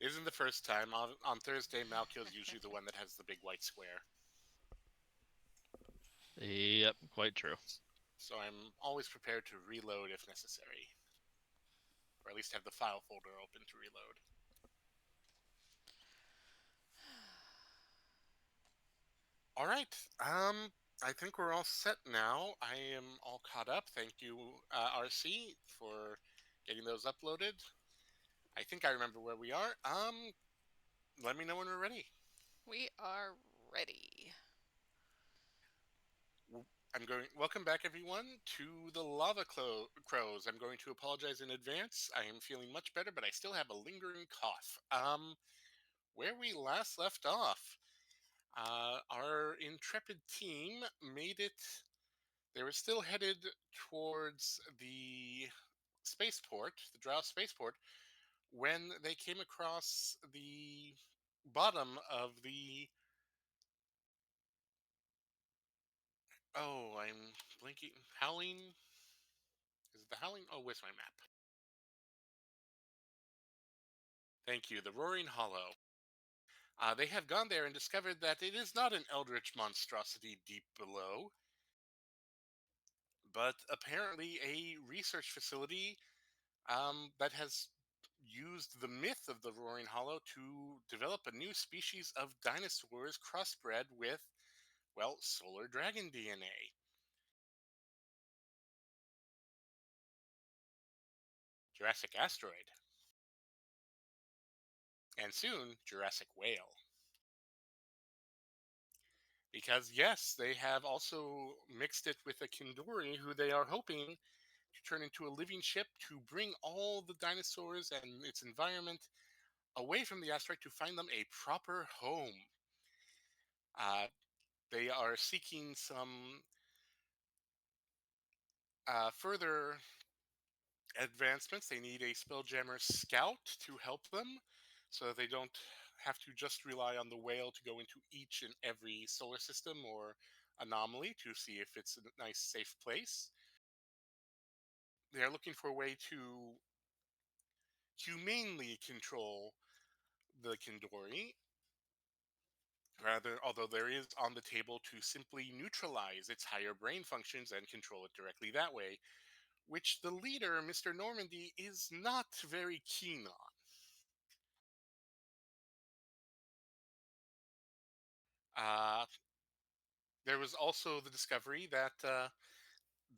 Isn't the first time. On Thursday, Malkio's usually the one that has the big white square. Yep, quite true. So I'm always prepared to reload if necessary. Or at least have the file folder open to reload. All right. I think we're all set now. I am all caught up. Thank you, RC, for getting those uploaded. I think I remember where we are. Let me know when we're ready. We are ready. I'm going. Welcome back, everyone, to the Crows. I'm going to apologize in advance. I am feeling much better, but I still have a lingering cough. Where we last left off, our intrepid team made it. They were still headed towards the spaceport, the Drow spaceport, when they came across the bottom of the. Oh, I'm blinking. Howling. Is it the Howling? Oh, where's my map? Thank you. The Roaring Hollow. They have gone there and discovered that it is not an eldritch monstrosity deep below, but apparently a research facility that has used the myth of the Roaring Hollow to develop a new species of dinosaurs crossbred with, well, solar dragon DNA. Jurassic asteroid. And soon, Jurassic whale. Because, yes, they have also mixed it with a Kindori, who they are hoping to turn into a living ship to bring all the dinosaurs and its environment away from the asteroid to find them a proper home. Uh, they are seeking some further advancements. They need a Spelljammer scout to help them so that they don't have to just rely on the whale to go into each and every solar system or anomaly to see if it's a nice, safe place. They are looking for a way to humanely control the Kindori, rather, although there is on the table to simply neutralize its higher brain functions and control it directly that way, which the leader, Mr. Normandy, is not very keen on. Uh, there was also the discovery that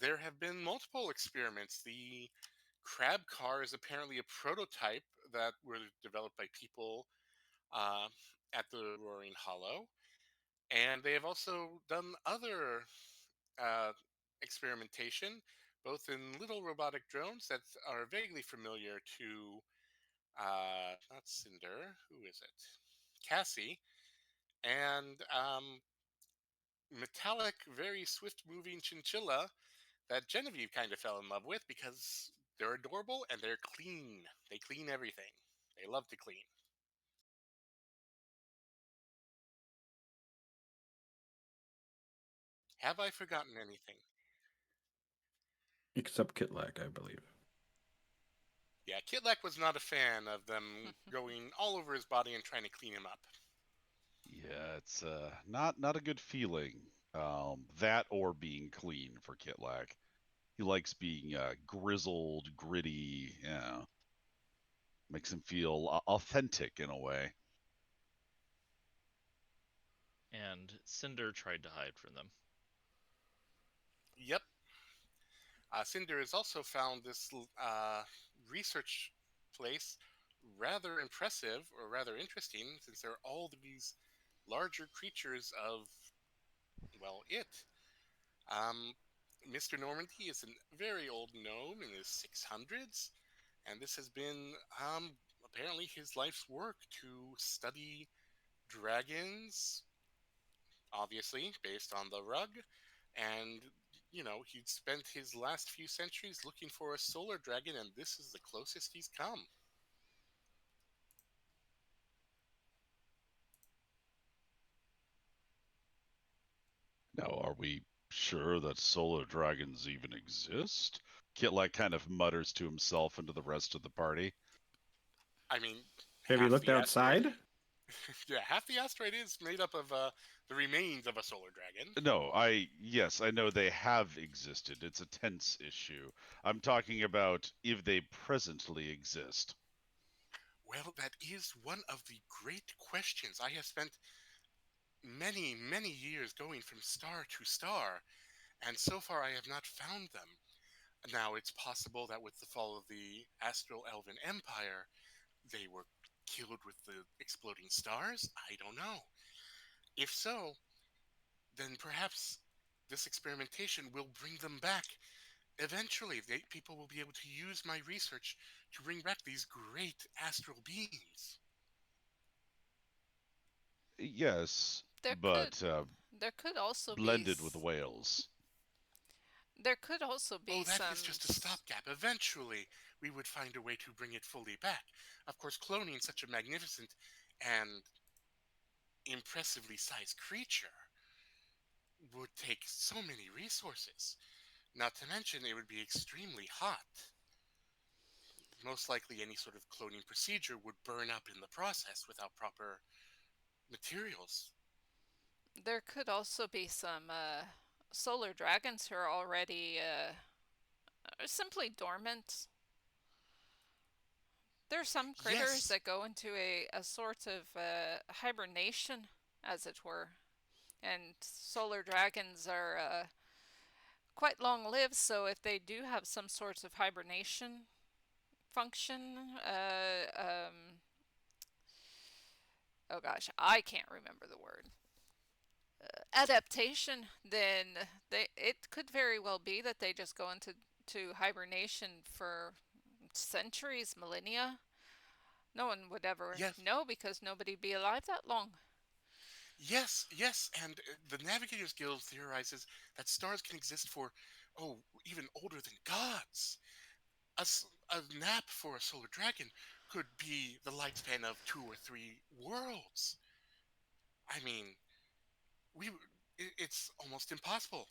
there have been multiple experiments. The crab car is apparently a prototype that were developed by people uh, at the Roaring Hollow. And they have also done other uh, experimentation, both in little robotic drones that are vaguely familiar to not Cinder, who is it? Cassie, and metallic, very swift moving chinchilla that Genevieve kind of fell in love with because they're adorable and they're clean. They clean everything. They love to clean. Have I forgotten anything? Except Kitlag, I believe. Yeah, Kitlek was not a fan of them going all over his body and trying to clean him up. Yeah, it's not a good feeling. That or being clean for Kitlak. He likes being grizzled, gritty. Yeah, makes him feel authentic in a way. And Cinder tried to hide from them. Yep. Cinder has also found this research place rather impressive or rather interesting since there are all these larger creatures of, well, it. Um, Mr. Normandy is a very old gnome in his 600s, and this has been apparently his life's work to study dragons, obviously, based on the rug. And, he'd spent his last few centuries looking for a solar dragon, and this is the closest he's come. Now, are we sure that solar dragons even exist? Kitlak kind of mutters to himself and to the rest of the party. I mean, Have you half looked the asteroid. outside? Yeah, half the asteroid is made up of the remains of a solar dragon. No, yes, I know they have existed. It's a tense issue. I'm talking about if they presently exist. Well, that is one of the great questions. I have spent many, many years going from star to star, and so far I have not found them. Now, it's possible that with the fall of the Astral Elven Empire, they were killed with the exploding stars? I don't know. If so, then perhaps this experimentation will bring them back. Eventually, people will be able to use my research to bring back these great astral beings. Yes, There could but there could also be blended with whales. there could also be Oh, that some is just a stopgap. Eventually, we would find a way to bring it fully back. Of course, cloning such a magnificent and impressively sized creature would take so many resources. Not to mention, it would be extremely hot. Most likely, any sort of cloning procedure would burn up in the process without proper materials. there could also be some solar dragons who are already simply dormant. There are some critters Yes, that go into a sort of hibernation, as it were, and solar dragons are quite long lived, so if they do have some sort of hibernation function, oh gosh, I can't remember the word. Adaptation, then it could very well be that they just go into hibernation for centuries, millennia. No one would ever yes, know because nobody'd be alive that long. yes, and the Navigators Guild theorizes that stars can exist for, oh, even older than gods. A nap for a solar dragon could be the lifespan of 2 or 3 worlds. I mean, we it's almost impossible.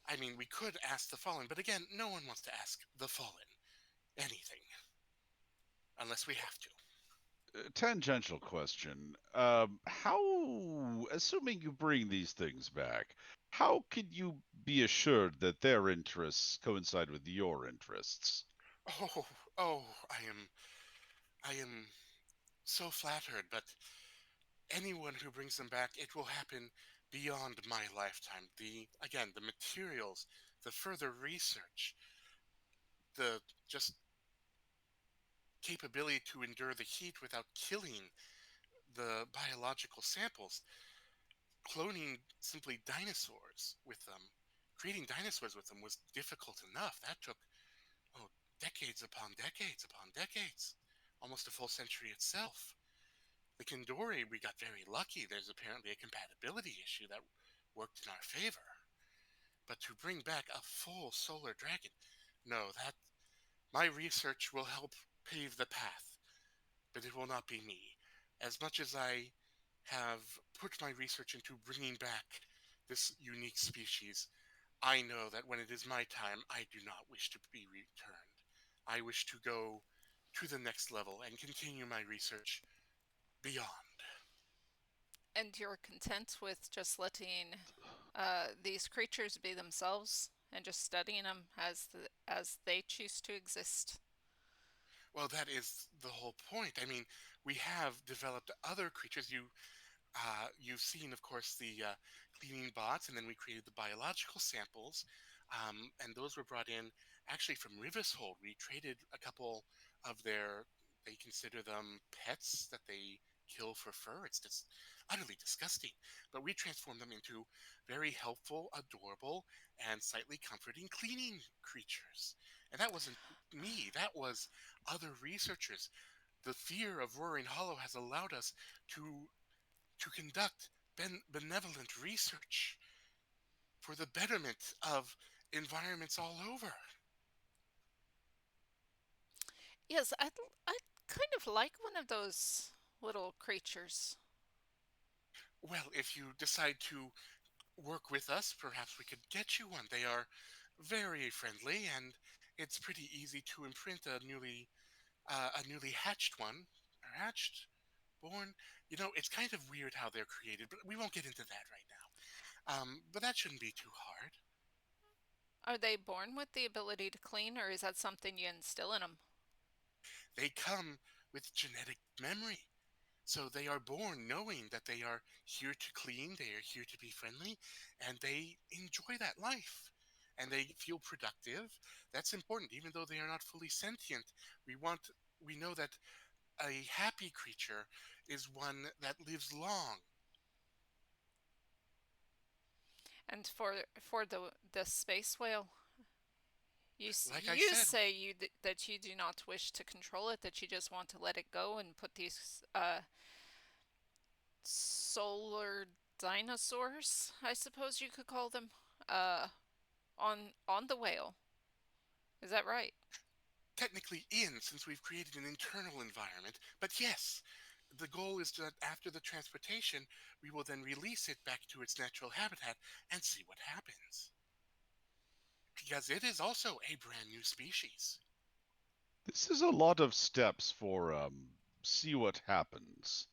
I mean, we could ask the Fallen, but again, no one wants to ask the Fallen anything unless we have to. Tangential question. Assuming you bring these things back, how can you be assured that their interests coincide with your interests? Oh, oh, I am so flattered, but anyone who brings them back, it will happen beyond my lifetime. The materials, the further research, the just capability to endure the heat without killing the biological samples, cloning simply dinosaurs with them, creating dinosaurs with them was difficult enough. That took, oh, decades upon decades upon decades, almost a full century itself. The Kindori, we got very lucky. There's apparently a compatibility issue that worked in our favor. But to bring back a full solar dragon, no, that my research will help pave the path, but it will not be me. As much as I have put my research into bringing back this unique species, I know that when it is my time, I do not wish to be returned. I wish to go to the next level and continue my research beyond. And you're content with just letting these creatures be themselves and just studying them as they choose to exist. Well, that is the whole point. I mean, we have developed other creatures. You've seen, of course, the cleaning bots, and then we created the biological samples, and those were brought in actually from Rivishold. We traded a couple of their. They consider them pets that they kill for fur. It's just utterly disgusting. But we transformed them into very helpful, adorable, and slightly comforting cleaning creatures. And that wasn't me. That was other researchers. The fear of Roaring Hollow has allowed us to conduct benevolent research for the betterment of environments all over. Yes, I kind of like one of those little creatures. Well, if you decide to work with us, perhaps we could get you one. They are very friendly, and it's pretty easy to imprint a newly hatched one. hatched, born. You know, it's kind of weird how they're created, but we won't get into that right now. But that shouldn't be too hard. Are they born with the ability to clean, or is that something you instill in them? They come with genetic memory. So they are born knowing that they are here to clean, they are here to be friendly, and they enjoy that life. And they feel productive. That's important, even though they are not fully sentient. We want, we know that a happy creature is one that lives long. And for the space whale, Like I you said, say that you do not wish to control it, that you just want to let it go and put these solar dinosaurs, I suppose you could call them, uh, on the whale. Is that right? technically in, since we've created an internal environment, but yes, the goal is that after the transportation, we will then release it back to its natural habitat and see what happens. Because it is also a brand new species. This is a lot of steps for see what happens.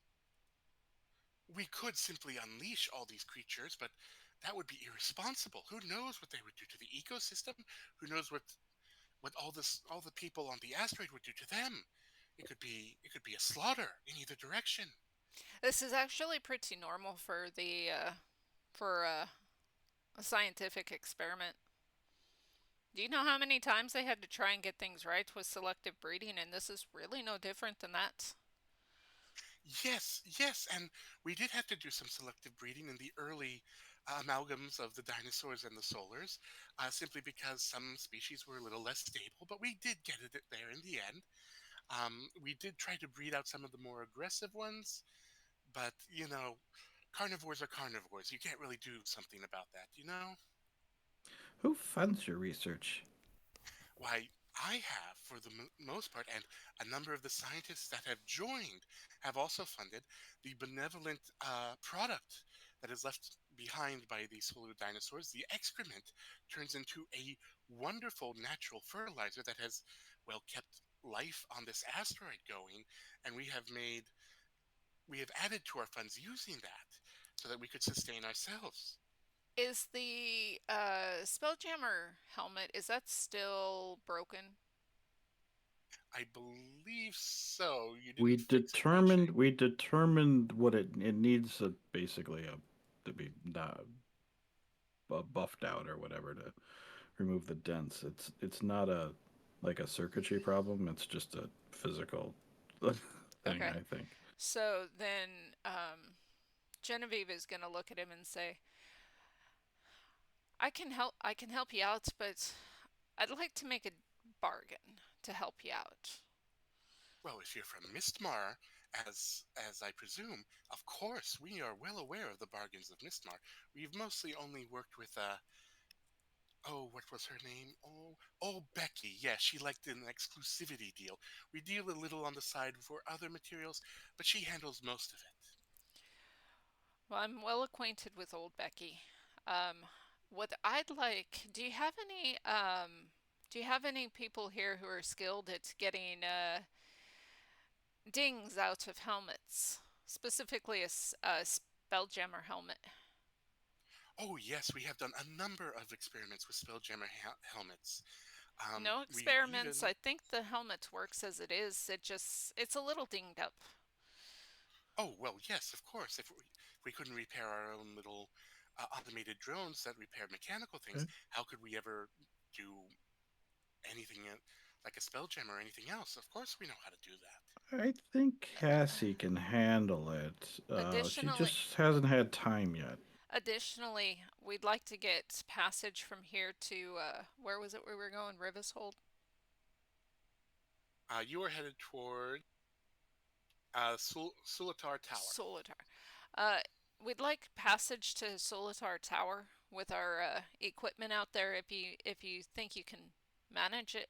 We could simply unleash all these creatures, but that would be irresponsible. Who knows what they would do to the ecosystem? Who knows what all the people on the asteroid would do to them? It could be a slaughter in either direction. This is actually pretty normal for the for a scientific experiment. Do you know how many times they had to try and get things right with selective breeding, and this is really no different than that? Yes, yes, and we did have to do some selective breeding in the early amalgams of the dinosaurs and the solars, simply because some species were a little less stable, but we did get it there in the end. We did try to breed out some of the more aggressive ones, but carnivores are carnivores. You can't really do something about that, you know? Who funds your research? Why, I have, for the most part, and a number of the scientists that have joined have also funded the benevolent product that is left behind by the solar dinosaurs. The excrement turns into a wonderful natural fertilizer that has, well, kept life on this asteroid going, and we have added to our funds using that so that we could sustain ourselves. Is the Spelljammer helmet, is that still broken? I believe so. You We didn't fix it, by determined chance. we determined what it needs basically to be not buffed out or whatever to remove the dents. It's not a like a circuitry problem. It's just a physical thing, Okay. I think. So then Genevieve is going to look at him and say, I can help you out, but I'd like to make a bargain to help you out. Well, if you're from Mistmar, as I presume, of course we are well aware of the bargains of Mistmar. We've mostly only worked with oh, what was her name? Oh, Becky. Yeah, she liked an exclusivity deal. We deal a little on the side for other materials, but she handles most of it. Well, I'm well acquainted with old Becky. Um, what I'd like, do you have any people here who are skilled at getting dings out of helmets, specifically a Spelljammer helmet? Oh, yes, we have done a number of experiments with Spelljammer helmets. No We've experiments. even I think the helmet works as it is. It's a little dinged up. Oh, well, yes, of course. If we couldn't repair our own little automated drones that repair mechanical things, Okay. how could we ever do anything like a spelljam or anything else? Of course, we know how to do that. I think Cassie can handle it. She Additionally, just hasn't had time yet. additionally, we'd like to get passage from here to where was it we were going? Rivishold? You are headed toward Sulatar Tower. Solitar. Uh, we'd like passage to Solitar Tower with our equipment out there if you think you can manage it.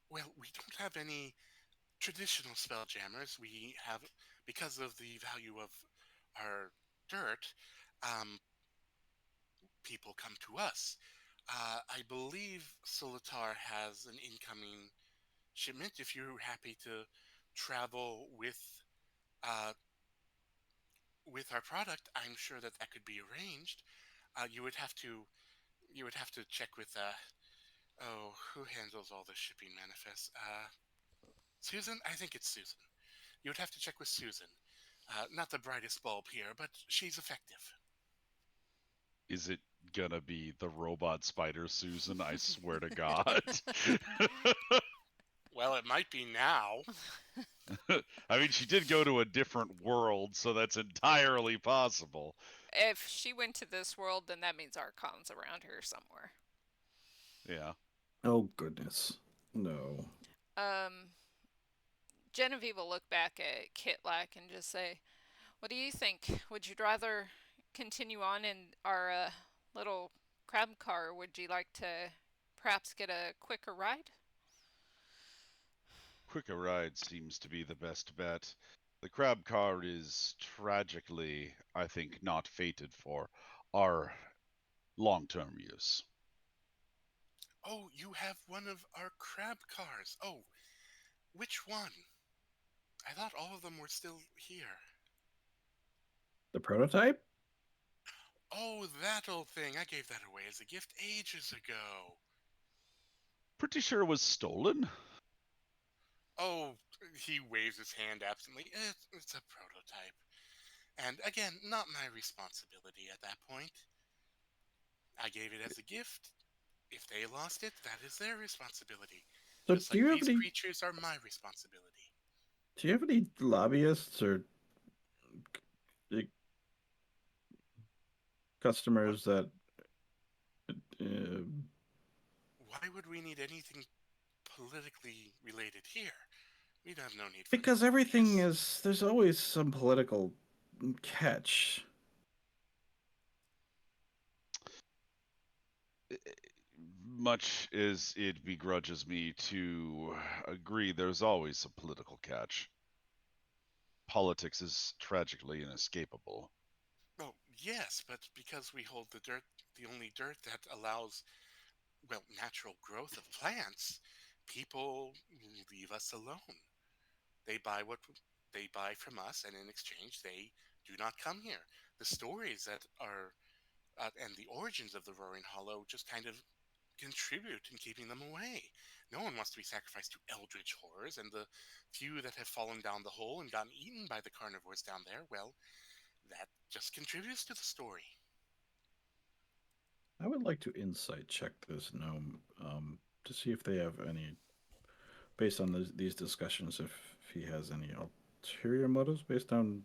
Well, we don't have any traditional spelljammers. We have, because of the value of our dirt, um, people come to us. I believe Solitar has an incoming shipment if you're happy to travel uh, with our product, I'm sure that that could be arranged. You would have to check with oh, who handles all the shipping manifests? Susan? I think it's Susan. You would have to check with Susan. Not the brightest bulb here, but she's effective. Is it gonna be the robot spider Susan? I swear to God. Well, it might be now. I mean, she did go to a different world, so that's entirely possible. If she went to this world, then that means Archon's around here somewhere. Yeah. Oh goodness, no. Genevieve will look back at Kitlak and just say, "What do you think? Would you rather continue on in our little crab car, or would you like to perhaps get a quicker ride?" Quicker ride seems to be the best bet. The crab car is tragically, I think, not fated for our long-term use. Oh, you have one of our crab cars. Oh, which one? I thought all of them were still here. The prototype? Oh, that old thing. I gave that away as a gift ages ago. Pretty sure it was stolen. Oh, he waves his hand absently. It's a prototype. And again, not my responsibility at that point. I gave it as a gift. If they lost it, that is their responsibility. So Just do like you have these any? creatures are my responsibility. Do you have any lobbyists or like, customers that? Uh, Why would we need anything politically related here? We'd have no need for because everything lobbyists. is there's always some political catch. Much as it begrudges me to agree, there's always a political catch. Politics is tragically inescapable. Oh, yes, but because we hold the dirt, the only dirt that allows, well, natural growth of plants, people leave us alone. They buy what they buy from us, and in exchange, they do not come here. The stories that are and the origins of the Roaring Hollow just kind of contribute in keeping them away. No one wants to be sacrificed to eldritch horrors, and the few that have fallen down the hole and gotten eaten by the carnivores down there, well, that just contributes to the story. I would like to insight check this gnome to see if they have any, based on these discussions, if he has any ulterior motives based on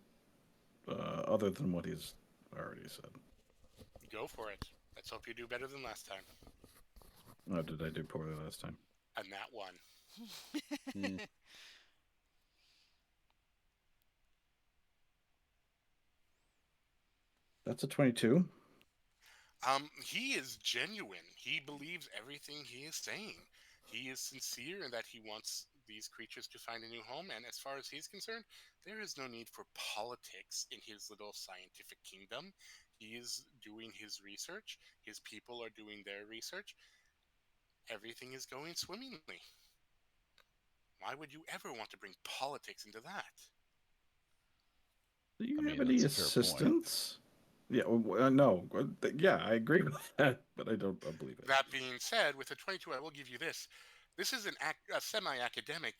other than what he's already said. Go for it. Let's hope you do better than last time. Oh, did I do poorly last time? And that one. Hmm. That's a 22. He is genuine. He believes everything he is saying. He is sincere in that he wants these creatures to find a new home, and as far as he's concerned, there is no need for politics in his little scientific kingdom. He is doing his research, his people are doing their research. Everything is going swimmingly. Why would you ever want to bring politics into that? Do you I have mean, any that's a fair point. assistants? Yeah, no. Yeah, I agree with that, but I don't believe it. That being said, with a 22, I will give you this. This is a semi-academic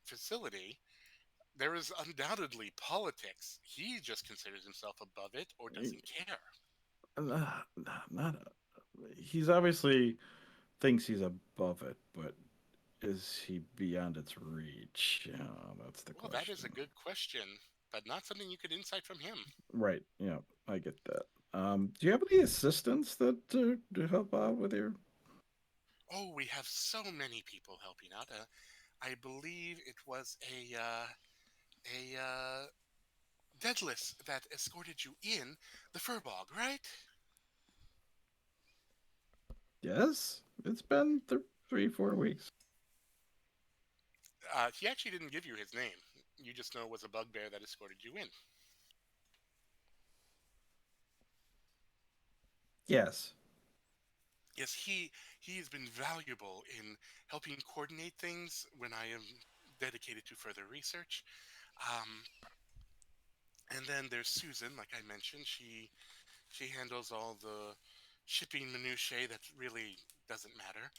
facility. There is undoubtedly politics. He just considers himself above it or doesn't care. Not. He's obviously thinks he's above it, but is he beyond its reach? Yeah, that's the Well, question. that is a good question, but not something you could insight from him. Right. Yeah, I get that. Do you have any assistants that to help out with your? Oh, we have so many people helping out. I believe it was a Deadless that escorted you in the Furbog, right? Yes, it's been 3-4 weeks. He actually didn't give you his name. You just know it was a bugbear that escorted you in. Yes. Yes, he has been valuable in helping coordinate things when I am dedicated to further research. Um, and then there's Susan, like I mentioned. She handles all the shipping minutiae that really doesn't matter,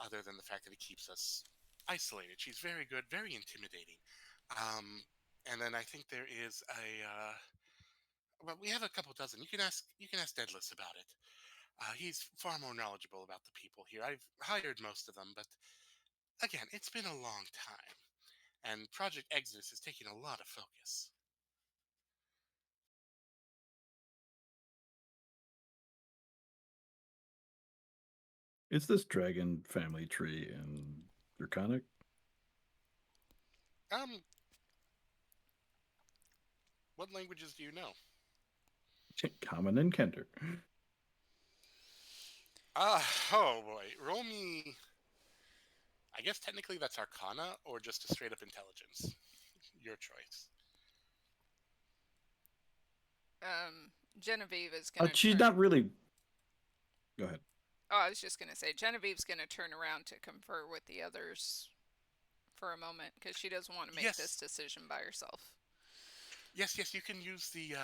other than the fact that it keeps us isolated. She's very good, very intimidating. And then I think there is well, we have a couple dozen. You can ask Deadless about it. He's far more knowledgeable about the people here. I've hired most of them, but again, it's been a long time, and Project Exodus is taking a lot of focus. Is this dragon family tree in Draconic? Um, what languages do you know? Common and Kender. Oh boy, roll me. I guess technically that's Arcana or just a straight up intelligence. Your choice. Genevieve is gonna She's turn. not really. Go ahead. Oh, I was just gonna say Genevieve's gonna turn around to confer with the others for a moment because she doesn't want to make this Yes. decision by herself. Yes, yes, you can use the.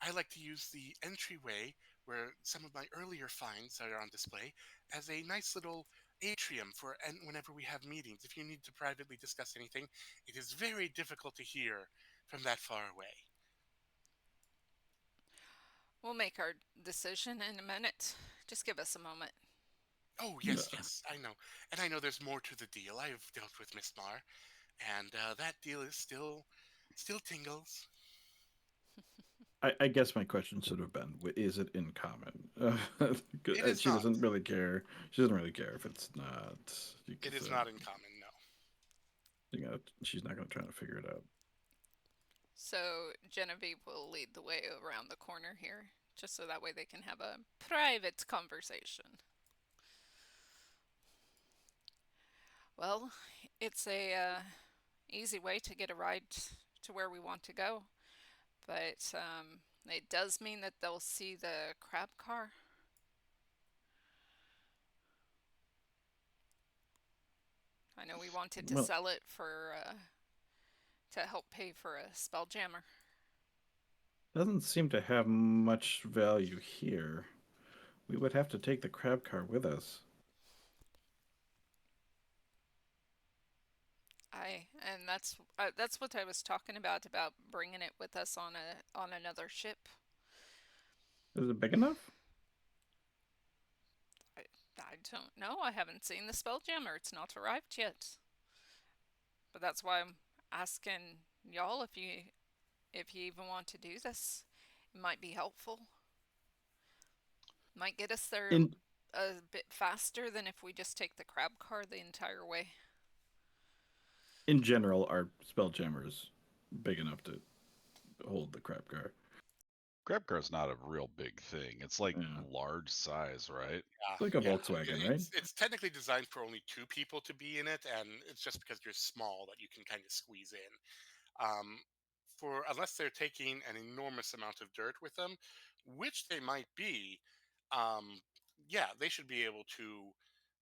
I like to use the entryway where some of my earlier finds are on display as a nice little atrium for and whenever we have meetings. If you need to privately discuss anything, it is very difficult to hear from that far away. We'll make our decision in a minute. Just give us a moment. Oh yes, yes, I know, and I know there's more to the deal. I've dealt with Miss Mar, and that deal is still tingles. I guess my question should have been: is it in common? It is She not. doesn't really care. She doesn't really care if it's not. It is not in common. No. She's not going to try to figure it out. So Genevieve will lead the way around the corner here, just so that way they can have a private conversation. Well, it's a easy way to get a ride to where we want to go, but it does mean that they'll see the crab car. I know we wanted to Well- sell it for to help pay for a spelljammer. Doesn't seem to have much value here. We would have to take the crab car with us. And that's what I was talking about bringing it with us on another ship. Is it big enough? I don't know. I haven't seen the spelljammer. It's not arrived yet. But that's why I'm asking y'all if you even want to do this. It might be helpful. Might get us there In a bit faster than if we just take the crab car the entire way. in general, our spelljammer is big enough to hold the crab car. Crab car's not a real big thing. It's like Yeah. large size, right? Yeah, Like a Volkswagen, right? It's technically designed for only two people to be in it, and it's just because you're small that you can kind of squeeze in. For unless they're taking an enormous amount of dirt with them, which they might be, yeah, they should be able to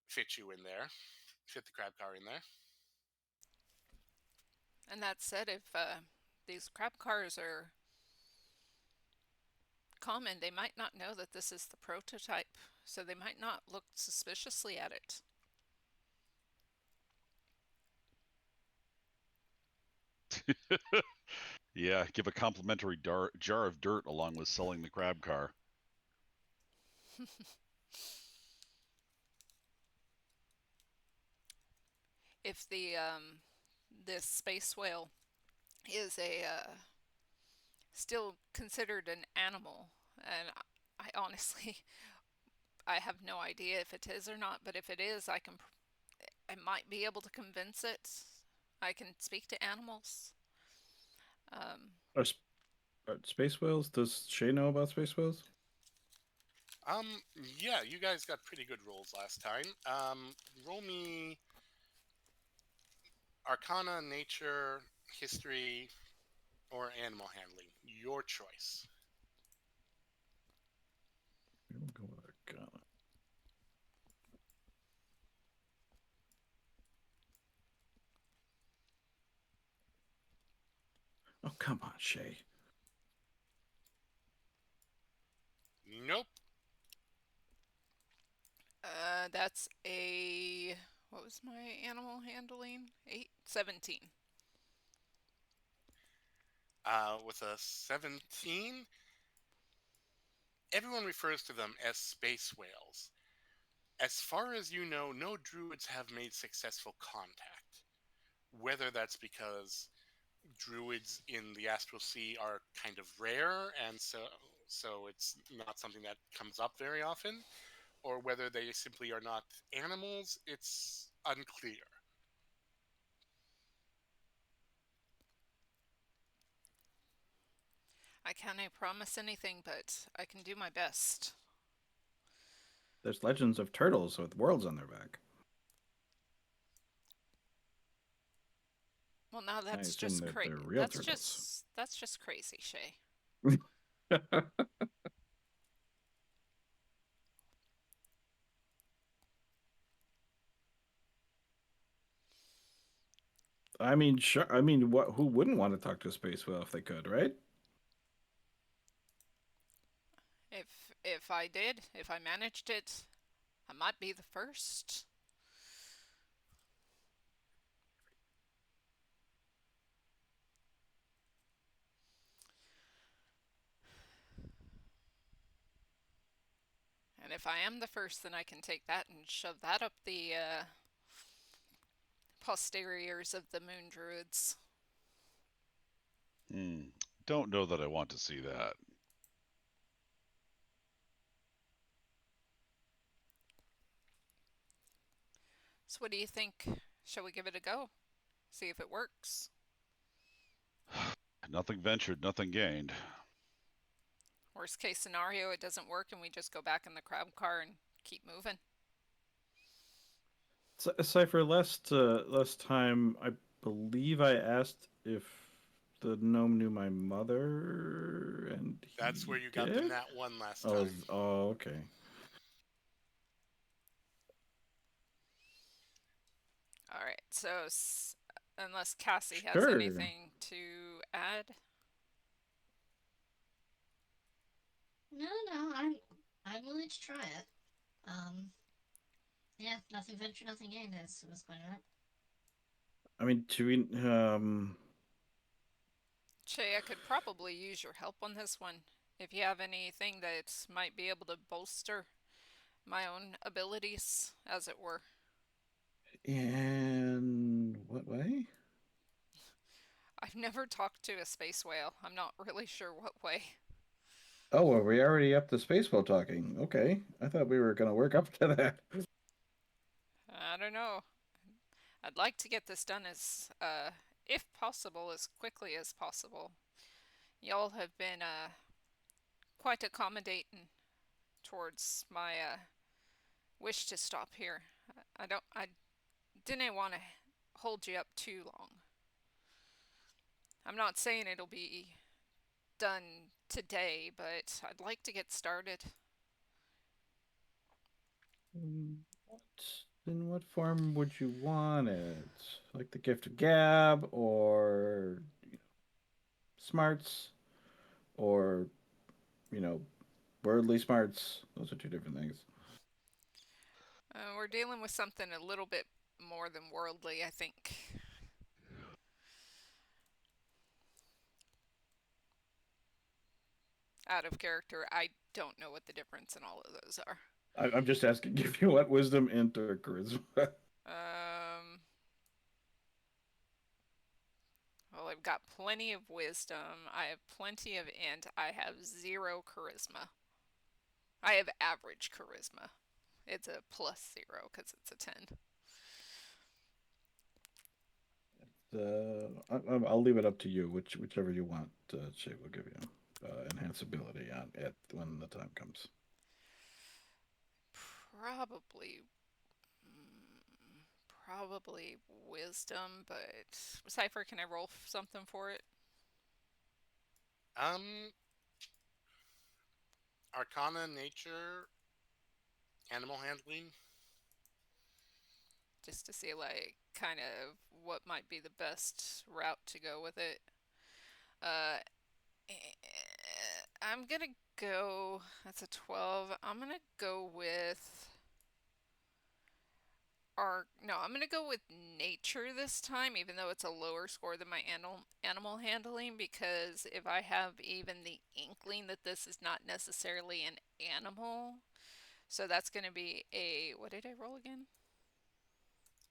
fit you in there, fit the crab car in there. And that said, if these crab cars are common, they might not know that this is the prototype, so they might not look suspiciously at it. Yeah, give a complimentary jar of dirt along with selling the crab car. If the this space whale is a still considered an animal, and I honestly I have no idea if it is or not, but if it is, I might be able to convince it. I can speak to animals. Are, are space whales? Does Shay know about space whales? Yeah, you guys got pretty good rolls last time. Roll me Arcana, Nature, History, or Animal Handling. Your choice. We'll go with Arcana. Oh, come on, Shay. Nope. That's a, what was my animal handling? 17. With a 17, everyone refers to them as space whales. As far as you know, no druids have made successful contact. Whether that's because druids in the Astral Sea are kind of rare, and so it's not something that comes up very often, or whether they simply are not animals, it's unclear. I can't promise anything, but I can do my best. There's legends of turtles with worlds on their back. Well, now I that's assume just that crazy. they're real turtles. That's just crazy, Shay. I mean, sure. I mean, what? Who wouldn't want to talk to a space whale if they could, right? If I did, if I managed it, I might be the first. And if I am the first, then I can take that and shove that up the posteriors of the moon druids. Don't know that I want to see that. So what do you think? Shall we give it a go? See if it works? Nothing ventured, nothing gained. Worst case scenario, it doesn't work and we just go back in the crab car and keep moving. Cypher, last time I believe I asked if the gnome knew my mother, and That's he where you got the did? nat 1 last Oh, time. okay. All right, so unless Cassie has Sure. anything to add. No, I'm willing to try it. Yeah, nothing ventured, nothing gained. Is what's going on. I mean, Shay, I could probably use your help on this one. If you have anything that might be able to bolster my own abilities, as it were. in what way? I've never talked to a space whale. I'm not really sure what way. Oh, well, we already up to space whale talking. Okay, I thought we were gonna work up to that. I don't know. I'd like to get this done as, if possible, as quickly as possible. Y'all have been quite accommodating towards my wish to stop here. I didn't want to hold you up too long. I'm not saying it'll be done today, but I'd like to get started. In what form would you want it? Like the gift of gab, or smarts, or worldly smarts? Those are two different things. We're dealing with something a little bit more than worldly, I think. Out of character, I don't know what the difference in all of those are. I'm just asking if you want wisdom, int, or charisma. Well, I've got plenty of wisdom. I have plenty of int. I have 0 charisma. I have average charisma. It's a +0 because it's a 10. I'll leave it up to you. Whichever you want, Shay will give you enhance ability on it when the time comes. Probably wisdom, but Cypher, can I roll something for it? Arcana, nature, animal handling. Just to see, like, kind of what might be the best route to go with it. I'm gonna go. That's a 12. I'm gonna go with. I'm gonna go with nature this time, even though it's a lower score than my animal handling, because if I have even the inkling that this is not necessarily an animal, so that's gonna be a, what did I roll again?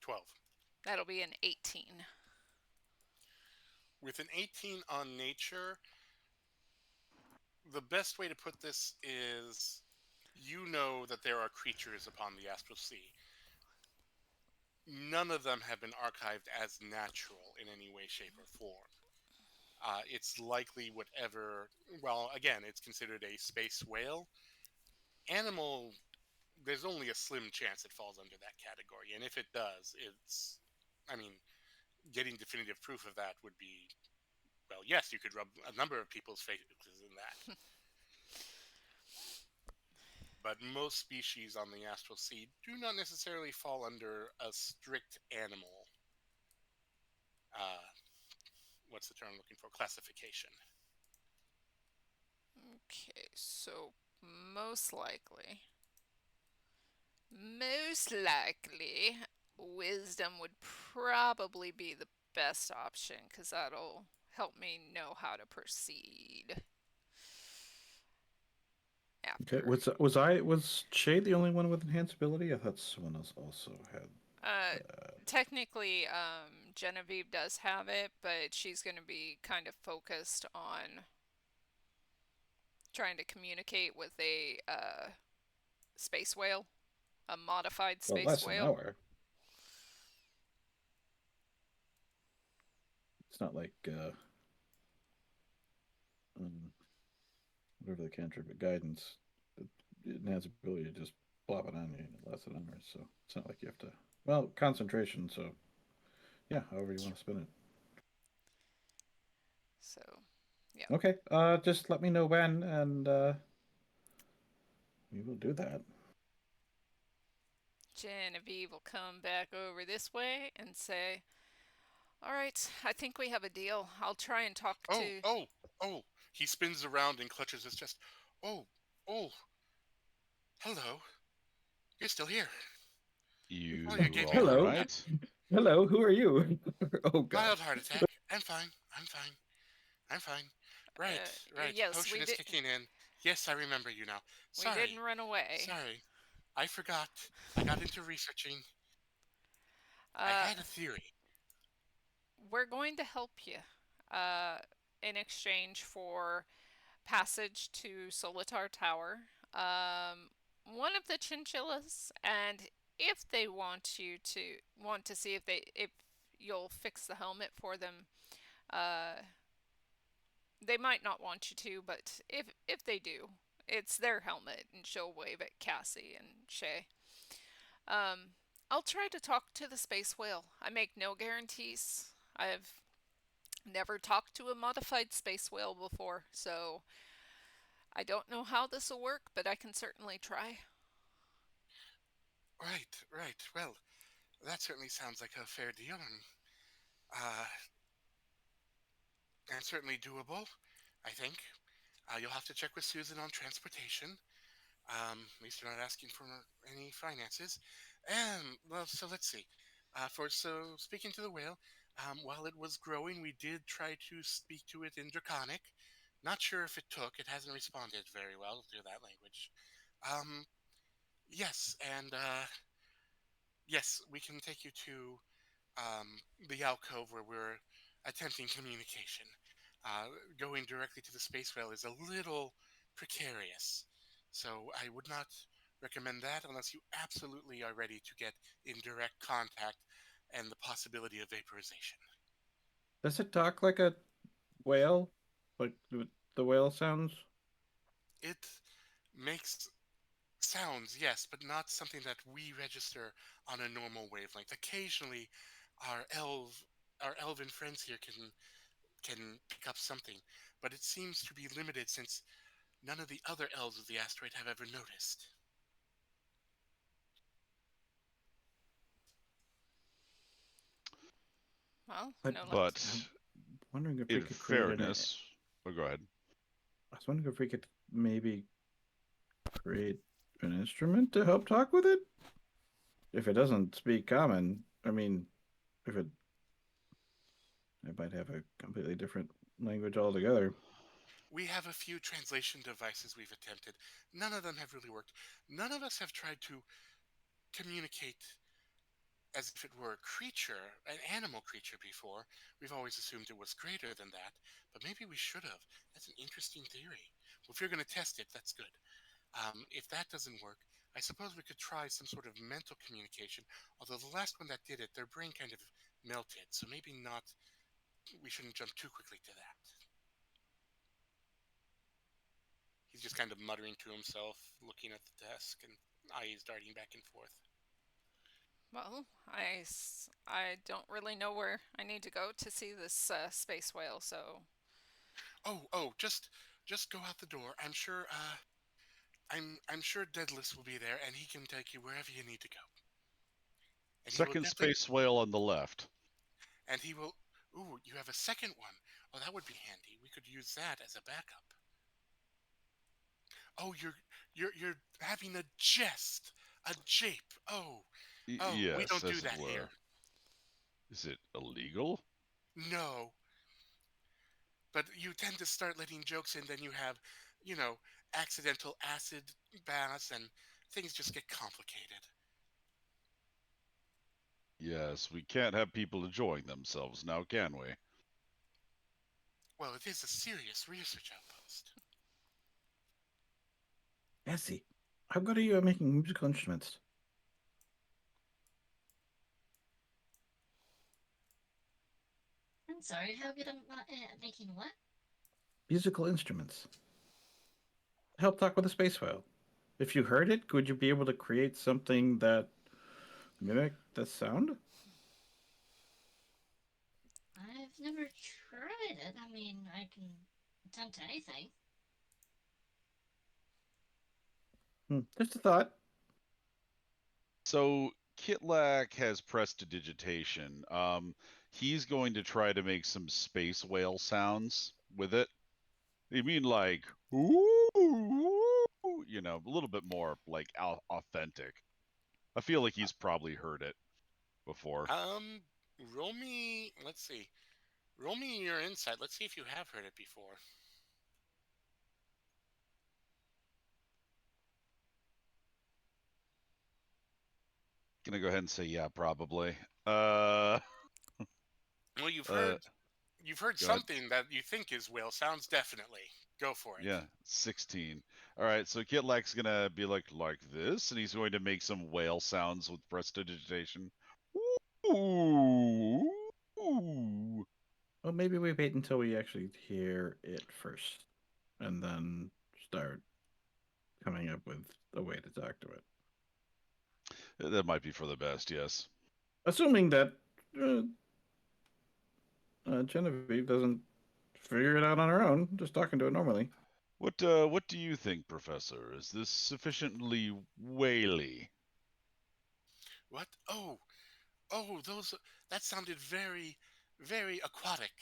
12. That'll be an 18. With an 18 on nature, the best way to put this is you know that there are creatures upon the astral sea. None of them have been archived as natural in any way, shape, or form. It's likely whatever, well, again, it's considered a space whale. Animal, there's only a slim chance it falls under that category. And if it does, I mean, getting definitive proof of that would be, well, yes, you could rub a number of people's faces in that. But most species on the astral sea do not necessarily fall under a strict animal. What's the term I'm looking for? Classification. Okay, so most likely, wisdom would probably be the best option, because that'll help me know how to proceed. Okay, was Shay the only one with enhanceability? I thought someone else also had. Technically, Genevieve does have it, but she's going to be kind of focused on trying to communicate with a space whale, a modified Well, space less an whale. hour. It's not like whatever the cantrip, but guidance. It has ability to just plop it on you in less than an hour. So it's not like you have to. Well, concentration. So yeah, however you want to spin it. So, yeah. Okay. Just let me know when, and we will do that. Genevieve will come back over this way and say, "All right, I think we have a deal. I'll try and talk to." Oh! He spins around and clutches his chest. Oh! Hello. You're still here. You Oh, you gave me all Hello. right? Hello. Who are you? Oh God. Mild heart attack. I'm fine. Right. yes, Potion we is did. kicking in. Yes, I remember you now. Sorry. We didn't run away. Sorry. I forgot. I got into researching. I had a theory. We're going to help you in exchange for passage to Solitar Tower. One of the chinchillas, and if they want to see if you'll fix the helmet for them, they might not want you to, but if they do, it's their helmet, and she'll wave at Cassie and Shay. I'll try to talk to the space whale. I make no guarantees. I've never talked to a modified space whale before, so I don't know how this will work, but I can certainly try. Right. Well, that certainly sounds like a fair deal, and certainly doable, I think. You'll have to check with Susan on transportation. At least you're not asking for any finances. Well, so let's see. So speaking to the whale, while it was growing, we did try to speak to it in Draconic. Not sure if it took. It hasn't responded very well to that language. Yes, and yes, we can take you to the alcove where we're attempting communication. Going directly to the space whale is a little precarious, so I would not recommend that unless you absolutely are ready to get in direct contact and the possibility of vaporization. Does it talk like a whale? Like the whale sounds? It makes sounds, yes, but not something that we register on a normal wavelength. Occasionally, our elven friends here can pick up something, but it seems to be limited since none of the other elves of the asteroid have ever noticed. Well, But- no luck. But wondering if we In could create fairness, oh, go ahead. I was wondering if we could maybe create an instrument to help talk with it. If it doesn't speak common, I mean, if it might have a completely different language altogether. We have a few translation devices we've attempted. None of them have really worked. None of us have tried to communicate as if it were a creature, an animal creature before. We've always assumed it was greater than that, but maybe we should have. That's an interesting theory. Well, if you're going to test it, that's good. If that doesn't work, I suppose we could try some sort of mental communication. Although the last one that did it, their brain kind of melted, so maybe not. We shouldn't jump too quickly to that. He's just kind of muttering to himself, looking at the desk, and eyes darting back and forth. Well, I don't really know where I need to go to see this space whale, so Oh, just go out the door. I'm sure Daedalus will be there, and he can take you wherever you need to go. And he will Second definitely, space whale on the left. and he will. Ooh, you have a second one. Oh, that would be handy. We could use that as a backup. Oh, you're having a jest, a jape. Oh, we Yes, don't do as it that were. here. Is it illegal? No, but you tend to start letting jokes in, then you have, you know, accidental acid baths, and things just get complicated. Yes, we can't have people enjoying themselves now, can we? Well, it is a serious research outpost. Essie, how good are you at making musical instruments? I'm sorry, how good am I at making what? Musical instruments. Help talk with a space whale. If you heard it, would you be able to create something that mimic the sound? I've never tried it. I mean, I can attempt anything. Just a thought. So Kitlak has prestidigitation. He's going to try to make some space whale sounds with it. You mean like ooh, ooh, you know, a little bit more like authentic. I feel like he's probably heard it before. Roll me. Let's see. Roll me your insight. Let's see if you have heard it before. Gonna go ahead and say yeah, probably. Well, you've Uh, heard go ahead. something that you think is whale sounds. Definitely, go for it. Yeah, 16. All right, so Kitlak's gonna be like this, and he's going to make some whale sounds with prestidigitation. Ooh, ooh. Well, maybe we wait until we actually hear it first, and then start coming up with a way to talk to it. That might be for the best, yes. Assuming that Genevieve doesn't figure it out on her own, just talking to it normally. What do you think, Professor? Is this sufficiently whaley? What? Oh, those. That sounded very, very aquatic.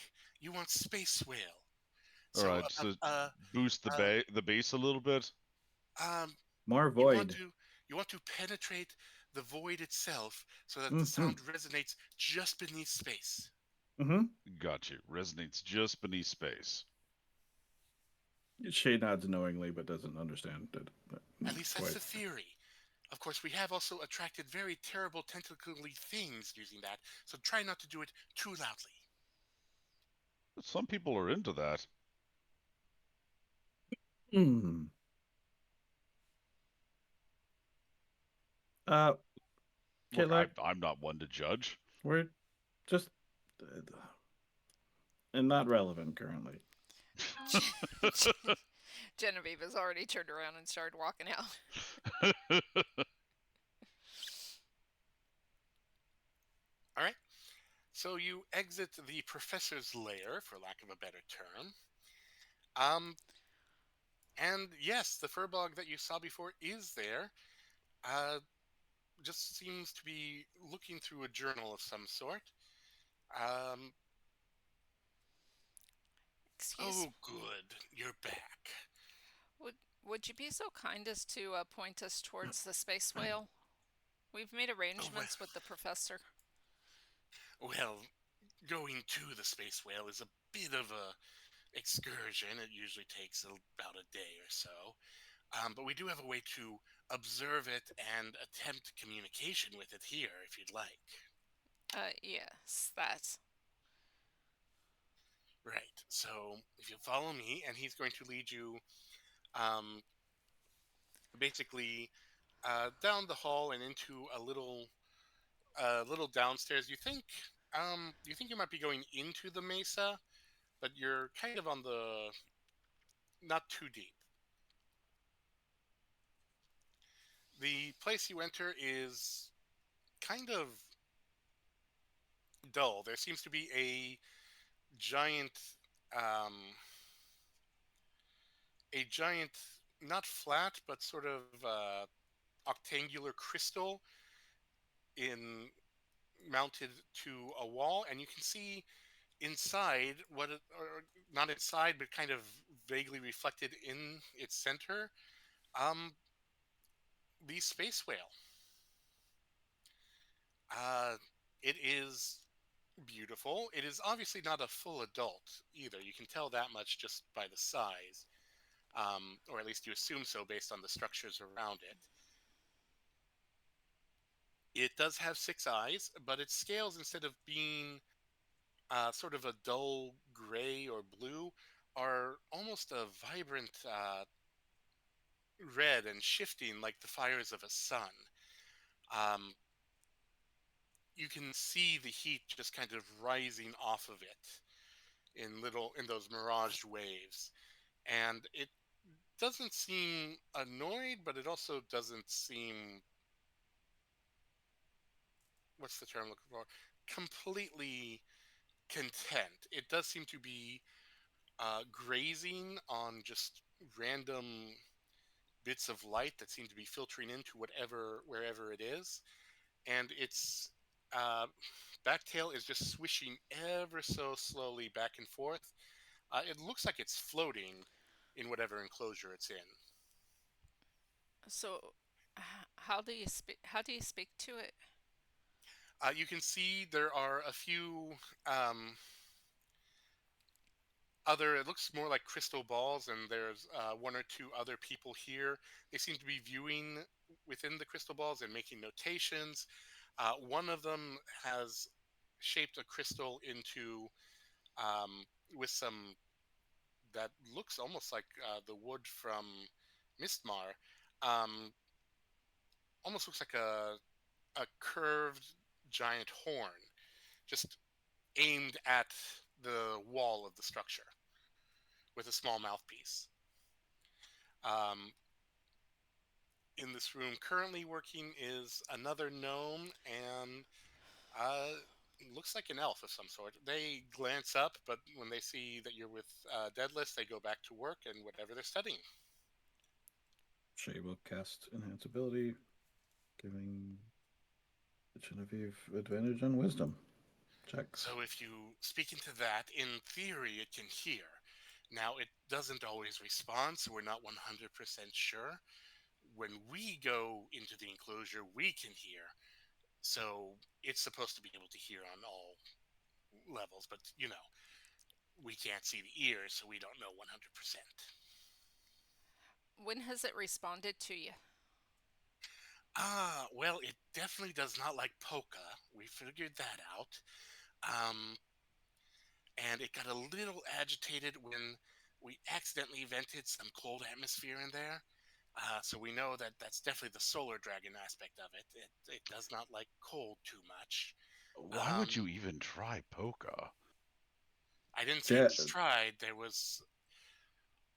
You want space whale. All So, right, so boost the bass a little bit. More you want void. to penetrate the void itself so that the sound resonates just beneath space. Got you. Resonates just beneath space. She nods knowingly, but doesn't understand it. At least that's the theory. Of course, we have also attracted very terrible tentacly things using that, so try not to do it too loudly. Some people are into that. Look, Look, I'm not one to judge. We're just and not relevant currently. Genevieve has already turned around and started walking out. All right. So you exit the professor's lair, for lack of a better term. And yes, the furbog that you saw before is there. Just seems to be looking through a journal of some sort. Excuse. Oh, good. You're back. Would Would you be so kind as to point us towards the space whale? We've made Oh, arrangements with the professor. well, going to the space whale is a bit of a excursion. It usually takes about a day or so. But we do have a way to observe it and attempt communication with it here, if you'd like. Yes, that. Right. So if you follow me, and he's going to lead you, um, basically, down the hall and into a little downstairs. You think you might be going into the mesa, but you're kind of on the not too deep. The place you enter is kind of dull. There seems to be giant, um, a giant, not flat, but sort of octangular crystal in mounted to a wall, and you can see inside or not inside, but kind of vaguely reflected in its center, um, the space whale. Uh, it is beautiful. It is obviously not a full adult either. You can tell that much just by the size, or at least you assume so based on the structures around it. It does have six eyes, but its scales, instead of being sort of a dull gray or blue, are almost a vibrant red and shifting like the fires of a sun. Um, you can see the heat just kind of rising off of it in those miraged waves, and it doesn't seem annoyed, but it also doesn't seem, what's the term I'm looking for, completely content. It does seem to be grazing on just random bits of light that seem to be filtering into wherever it is, and its uh, back tail is just swishing ever so slowly back and forth. It looks like it's floating in whatever enclosure it's in. So, how do you speak? How do you speak to it? You can see there are a few um, it looks more like crystal balls, and there's one or two other people here. They seem to be viewing within the crystal balls and making notations. One of them has shaped a crystal into um, with some that looks almost like the wood from Mistmar. Um, Almost looks like a curved giant horn, just aimed at the wall of the structure with a small mouthpiece. Um, in this room currently working is another gnome and uh, looks like an elf of some sort. They glance up, but when they see that you're with Deadless, they go back to work and whatever they're studying. Shay will cast Enhance ability, giving Genevieve advantage on Wisdom checks. So if you speak into that, in theory, it can hear. Now, it doesn't always respond, so we're not 100% sure. When we go into the enclosure, we can hear. So it's supposed to be able to hear on all levels, but we can't see the ears, so we don't know 100%. When has it responded to you? Well, it definitely does not like Polka. We figured that out. Um, and it got a little agitated when we accidentally vented some cold atmosphere in there. So we know that that's definitely the solar dragon aspect of it. It does not like cold too much. Why would you even try Polka? I didn't say Yeah. we tried.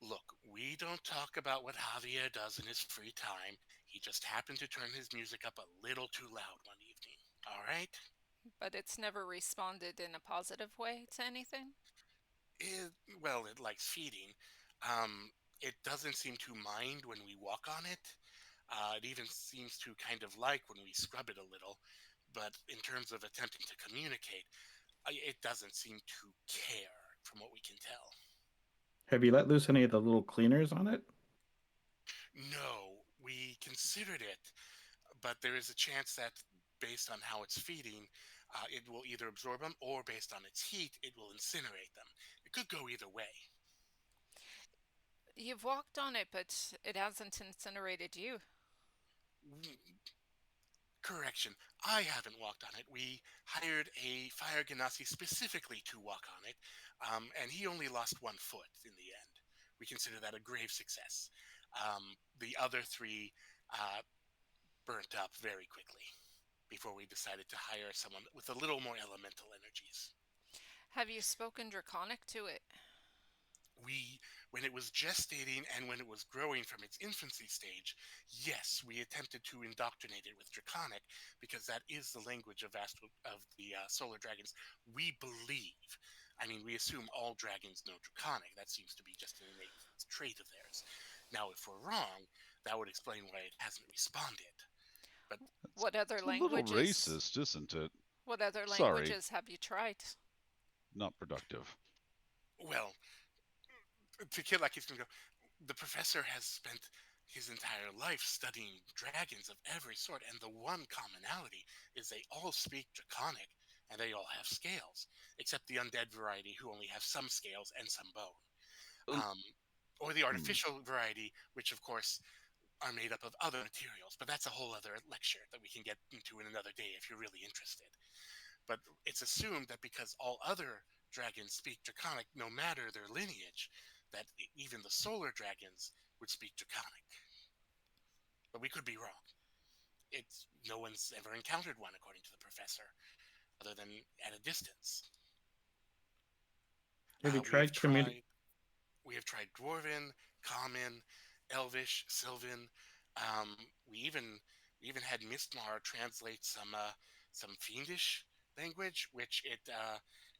Look, we don't talk about what Javier does in his free time. He just happened to turn his music up a little too loud one evening. All right? But it's never responded in a positive way to anything? It, well, it likes feeding. Um, it doesn't seem to mind when we walk on it. It even seems to kind of like when we scrub it a little. But in terms of attempting to communicate, it doesn't seem to care, from what we can tell. Have you let loose any of the little cleaners on it? No, we considered it, but there is a chance that based on how it's feeding, it will either absorb them or based on its heat, it will incinerate them. It could go either way. You've walked on it, but it hasn't incinerated you. Correction, I haven't walked on it. We hired a fire genasi specifically to walk on it, and he only lost 1 foot in the end. We consider that a grave success. The other 3 burnt up very quickly before we decided to hire someone with a little more elemental energies. Have you spoken Draconic to it? When it was gestating and when it was growing from its infancy stage, yes, we attempted to indoctrinate it with Draconic because that is the language of the solar dragons. We believe. I mean, we assume all dragons know Draconic. That seems to be just an innate trait of theirs. Now, if we're wrong, that would explain why it hasn't responded. But What other It's a little languages? racist, isn't it? What other Sorry. languages have you tried? Not productive. well, to Kid like he's gonna go. The professor has spent his entire life studying dragons of every sort, and the one commonality is they all speak Draconic and they all have scales, except the undead variety who only have some scales and some bone. Or the artificial variety, which of course are made up of other materials, but that's a whole other lecture that we can get into in another day if you're really interested. But it's assumed that because all other dragons speak Draconic, no matter their lineage, that even the solar dragons would speak Draconic. But we could be wrong. No one's ever encountered one, according to the professor, other than at a distance. Have you tried We have tried Dwarven, Common, Elvish, Sylvan. We even had Mistmar translate some Fiendish language, which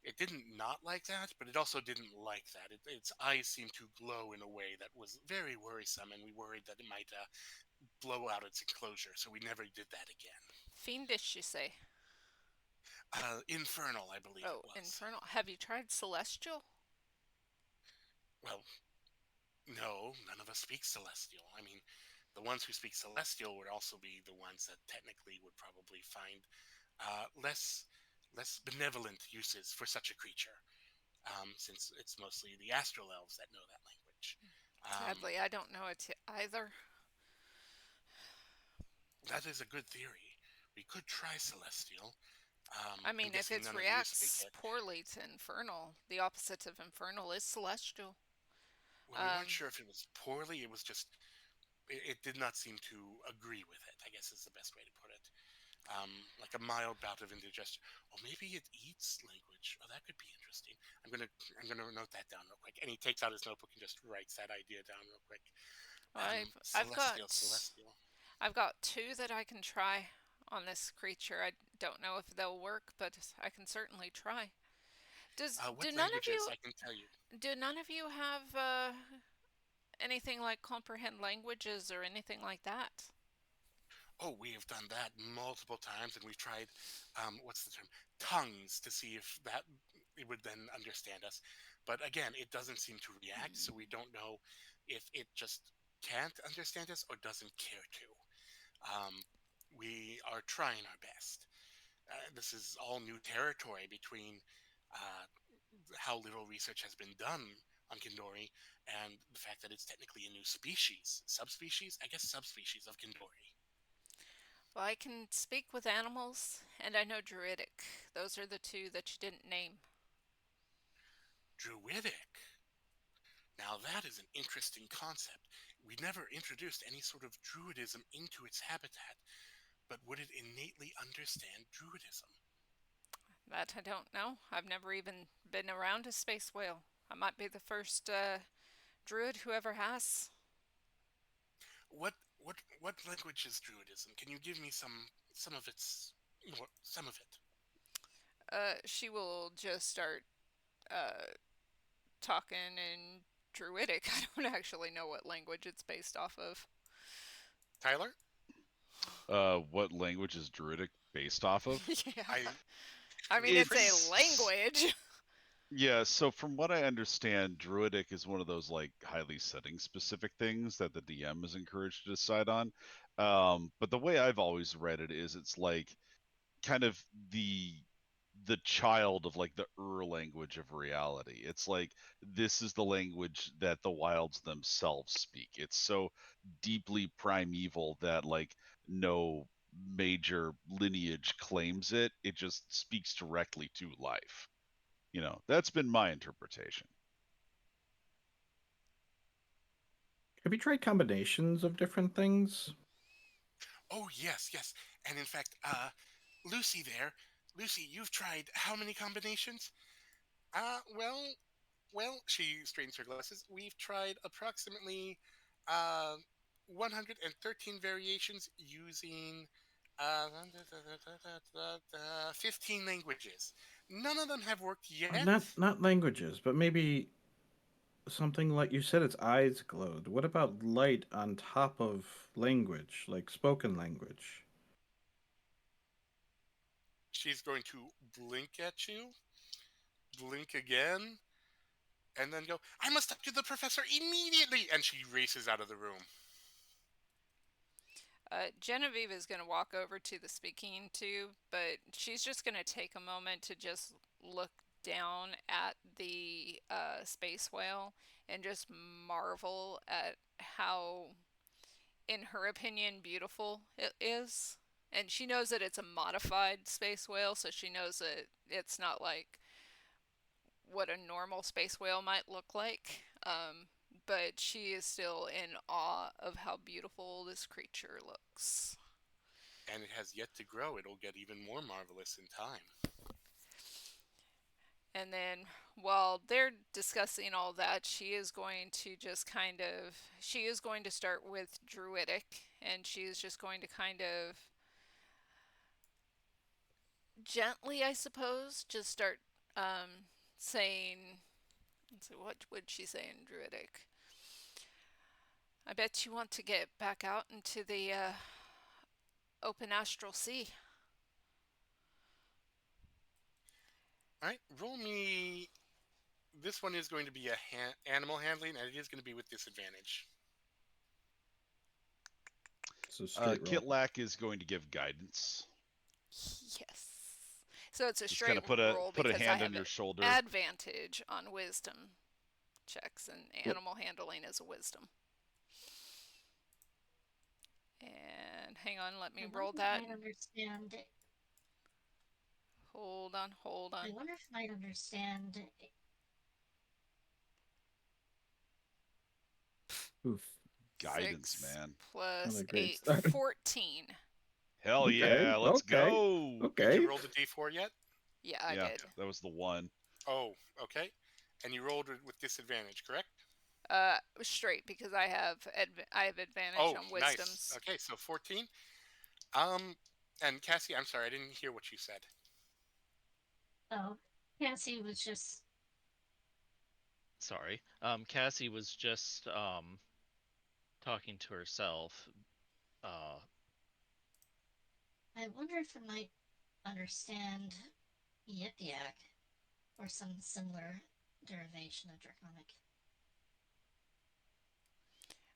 it didn't not like that, but it also didn't like that. Its eyes seemed to glow in a way that was very worrisome, and we worried that it might blow out its enclosure, so we never did that again. Fiendish, you say? Infernal, I believe it was. Infernal. Have you tried Celestial? Well, no, none of us speak Celestial. I mean, the ones who speak Celestial would also be the ones that technically would probably find less benevolent uses for such a creature, since it's mostly the astral elves that know that language. Sadly, I don't know it either. That is a good theory. We could try Celestial. I mean, if it reacts poorly to Infernal, the opposite of Infernal is Celestial. Well, we weren't sure if it was poorly. It was just, it did not seem to agree with it, I guess is the best way to put it. Like a mild bout of indigestion. Or maybe it eats language. Oh, that could be interesting. I'm gonna note that down real quick. And he takes out his notebook and just writes that idea down real quick. Celestial. I've got 2 that I can try on this creature. I don't know if they'll work, but I can certainly try. What languages? I can tell you. Do none of you have anything like comprehend languages or anything like that? Oh, we have done that multiple times, and we've tried, what's the term? Tongues, to see if that it would then understand us. But again, it doesn't seem to react, so we don't know if it just can't understand us or doesn't care to. We are trying our best. This is all new territory between how little research has been done on Kindori and the fact that it's technically a new species. Subspecies? I guess subspecies of Kindori. Well, I can speak with animals, and I know Druidic. Those are the 2 that you didn't name. Druidic? Now that is an interesting concept. We never introduced any sort of druidism into its habitat, but would it innately understand druidism? That I don't know. I've never even been around a space whale. I might be the first druid who ever has. What language is druidism? Can you give me some of it? She will just start talking in Druidic. I don't actually know what language it's based off of. Tyler? What language is Druidic based off of? Yeah. I mean, it's a language. Yeah, so from what I understand, Druidic is one of those like highly setting specific things that the DM is encouraged to decide on. But the way I've always read it is it's like kind of the child of like the language of reality. It's like this is the language that the wilds themselves speak. It's so deeply primeval that like no major lineage claims it. It just speaks directly to life. That's been my interpretation. Have you tried combinations of different things? Oh, yes, yes. And in fact, Lucy there, Lucy, you've tried how many combinations? Well, she straightens her glasses. We've tried approximately uh, 113 variations using uh, 15 languages. None of them have worked yet. Not languages, but maybe something like you said its eyes glowed. What about light on top of language, like spoken language? She's going to blink at you, blink again, and then go, I must talk to the professor immediately! And she races out of the room. Genevieve is going to walk over to the speaking tube, but she's just going to take a moment to just look down at the space whale and just marvel at how, in her opinion, beautiful it is. And she knows that it's a modified space whale, so she knows that it's not like what a normal space whale might look like. But she is still in awe of how beautiful this creature looks. And it has yet to grow. It'll get even more marvelous in time. And then while they're discussing all that, she is going to start with Druidic, and she is just going to kind of gently, I suppose, just start saying, let's see, what would she say in Druidic? I bet you want to get back out into the open astral sea. All right, roll me. This one is going to be a animal handling, and it is going to be with disadvantage. So straight roll. Kitlak is going to give guidance. Yes. So it's a Just straight kind of put a roll put a because I hand have on your shoulder. advantage on wisdom checks, and animal handling is a wisdom. And hang on, let me roll that. I understand. Hold on. I wonder if I might understand. Oof. Guidance, 6 man. plus Not a great 8, start. 14. Hell Okay, yeah, let's okay. go. Did Okay. you roll the d4 yet? Yeah, I Yeah, did. that was the one. Oh, okay. And you rolled it with disadvantage, correct? Straight because I have advantage Oh, on wisdoms. nice. Okay, so 14. And Cassie, I'm sorry, I didn't hear what you said. Oh, Cassie was just. Sorry. Cassie was just talking to herself. I wonder if I might understand Yip-Yak or some similar derivation of Draconic.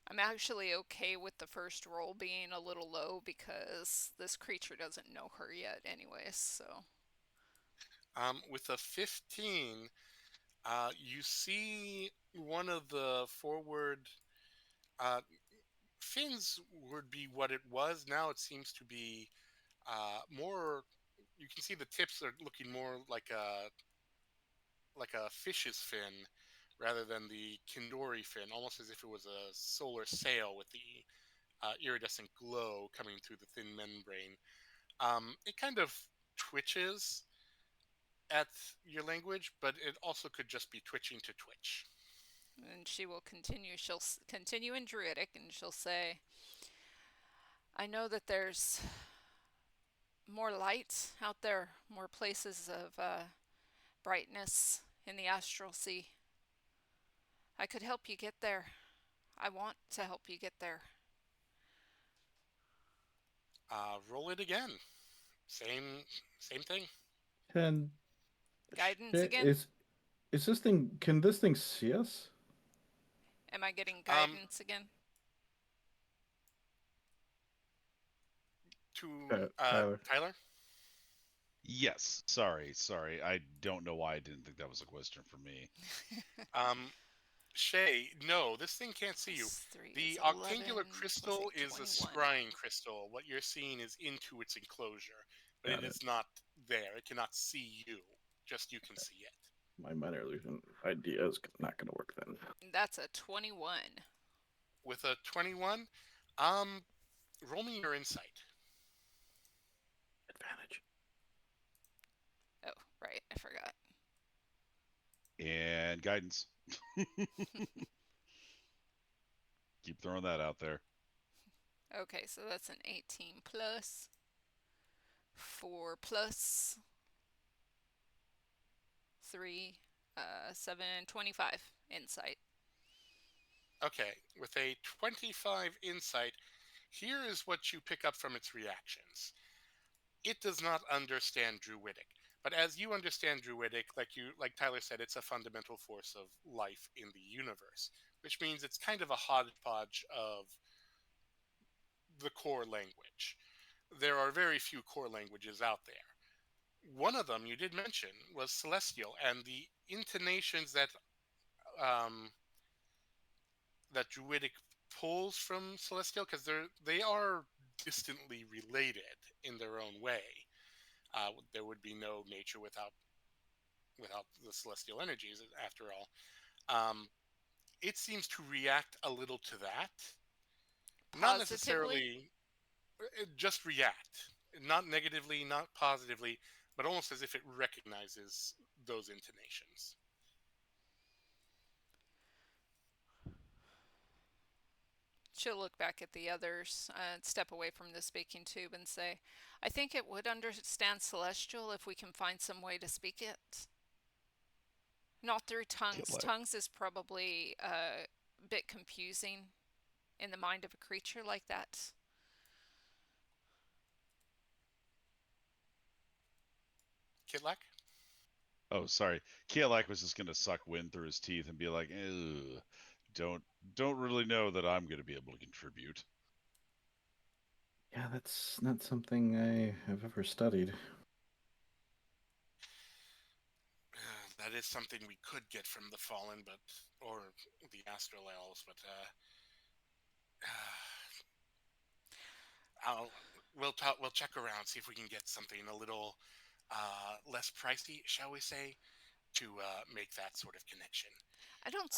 I'm actually okay with the first roll being a little low because this creature doesn't know her yet anyways, so. With a 15, you see one of the forward fins would be what it was. Now it seems to be more. You can see the tips are looking more like a fish's fin rather than the Kindori fin, almost as if it was a solar sail with the iridescent glow coming through the thin membrane. It kind of twitches at your language, but it also could just be twitching to twitch. And she will continue. She'll continue in Druidic, and she'll say, I know that there's more light out there, more places of brightness in the astral sea. I could help you get there. I want to help you get there. Roll it again. Same thing. And Guidance shit, again? Is this thing? Can this thing see us? Am I getting guidance again? To Tyler. Tyler? Yes. Sorry. I don't know why I didn't think that was a question for me. Shay, no, this thing can't see you. Plus 3 The is octangular 11, plus crystal 8, is a 21. scrying crystal. What you're seeing is into its enclosure, but Got it it. is not there. It cannot see you. Just you can see it. My minor illusion idea is not going to work then. That's a 21. With a 21, roll me your insight. Advantage. Oh, right, I forgot. And guidance. Keep throwing that out there. Okay, so that's an 18 plus 4 plus 3, 7, 25 insight. Okay, with a 25 insight, here is what you pick up from its reactions. It does not understand Druidic, but as you understand Druidic, like Tyler said, it's a fundamental force of life in the universe, which means it's kind of a hodgepodge of the core language. There are very few core languages out there. One of them you did mention was Celestial, and the intonations that that Druidic pulls from Celestial, because they are distantly related in their own way. There would be no nature without the celestial energies, after all. It seems to react a little to that. Not Positively? necessarily, just react. Not negatively, not positively, but almost as if it recognizes those intonations. She'll look back at the others, step away from the speaking tube and say, I think it would understand Celestial if we can find some way to speak it. Not through tongues. like- Tongues is probably a bit confusing in the mind of a creature like that. Kitlak? Oh, sorry. Kielak was just gonna suck wind through his teeth and be like, "Ew, don't really know that I'm gonna be able to contribute." Yeah, that's not something I have ever studied. That is something we could get from the Fallen, or the Astral Elves, but we'll check around, see if we can get something a little less pricey, shall we say, to make that sort of connection. I don't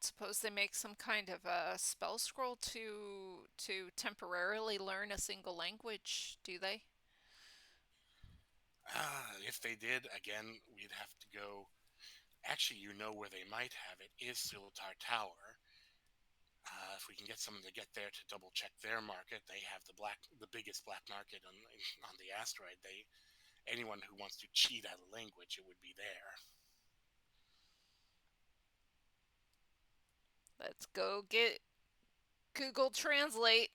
suppose they make some kind of a spell scroll to temporarily learn a single language, do they? If they did, again, we'd have to go. Actually, you know where they might have it is Siltar Tower. If we can get someone to get there to double check their market, they have the biggest black market on the asteroid. Anyone who wants to cheat at a language, it would be there. Let's go get Google Translate.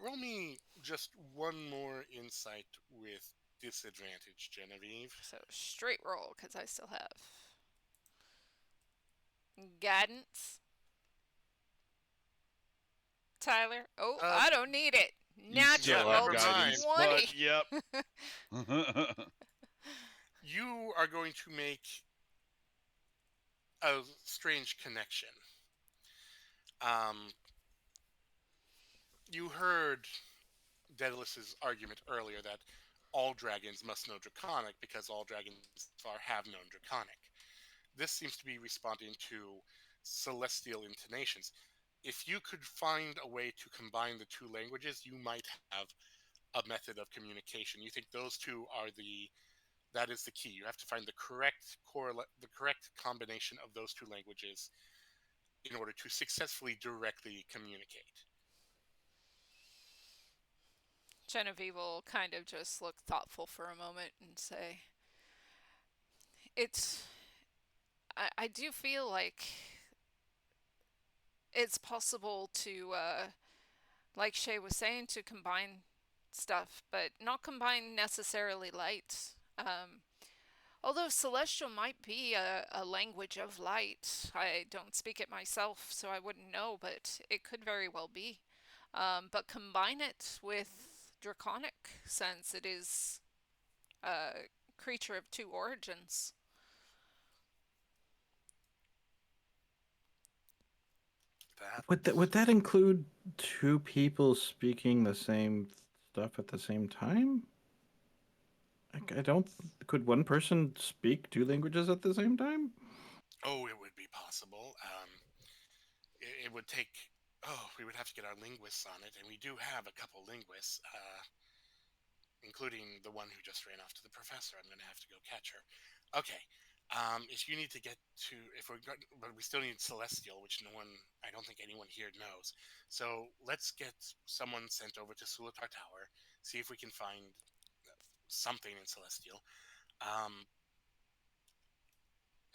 Roll me just one more insight with disadvantage, Genevieve. So straight roll, because I still have guidance. Tyler? Oh, I don't need it. Natural have guidance, 20. Yep. You are going to make a strange connection. You heard Daedalus's argument earlier that all dragons must know Draconic because all dragons far have known Draconic. This seems to be responding to celestial intonations. If you could find a way to combine the two languages, you might have a method of communication. You think those two are that is the key. You have to find the correct combination of those two languages in order to successfully directly communicate. Genevieve will kind of just look thoughtful for a moment and say, I do feel like it's possible to, like Shay was saying, to combine stuff, but not combine necessarily light. Although celestial might be a language of light. I don't speak it myself, so I wouldn't know, but it could very well be. But combine it with draconic, since it is a creature of two origins. Would that include two people speaking the same stuff at the same time? I don't. Could one person speak two languages at the same time? Oh, it would be possible. It would take. Oh, we would have to get our linguists on it, and we do have a couple linguists, including the one who just ran off to the professor. I'm going to have to go catch her. Okay. If you need to get to, if we're, but we still need celestial, which no one, I don't think anyone here knows. So let's get someone sent over to Sulatar Tower, see if we can find something in celestial. I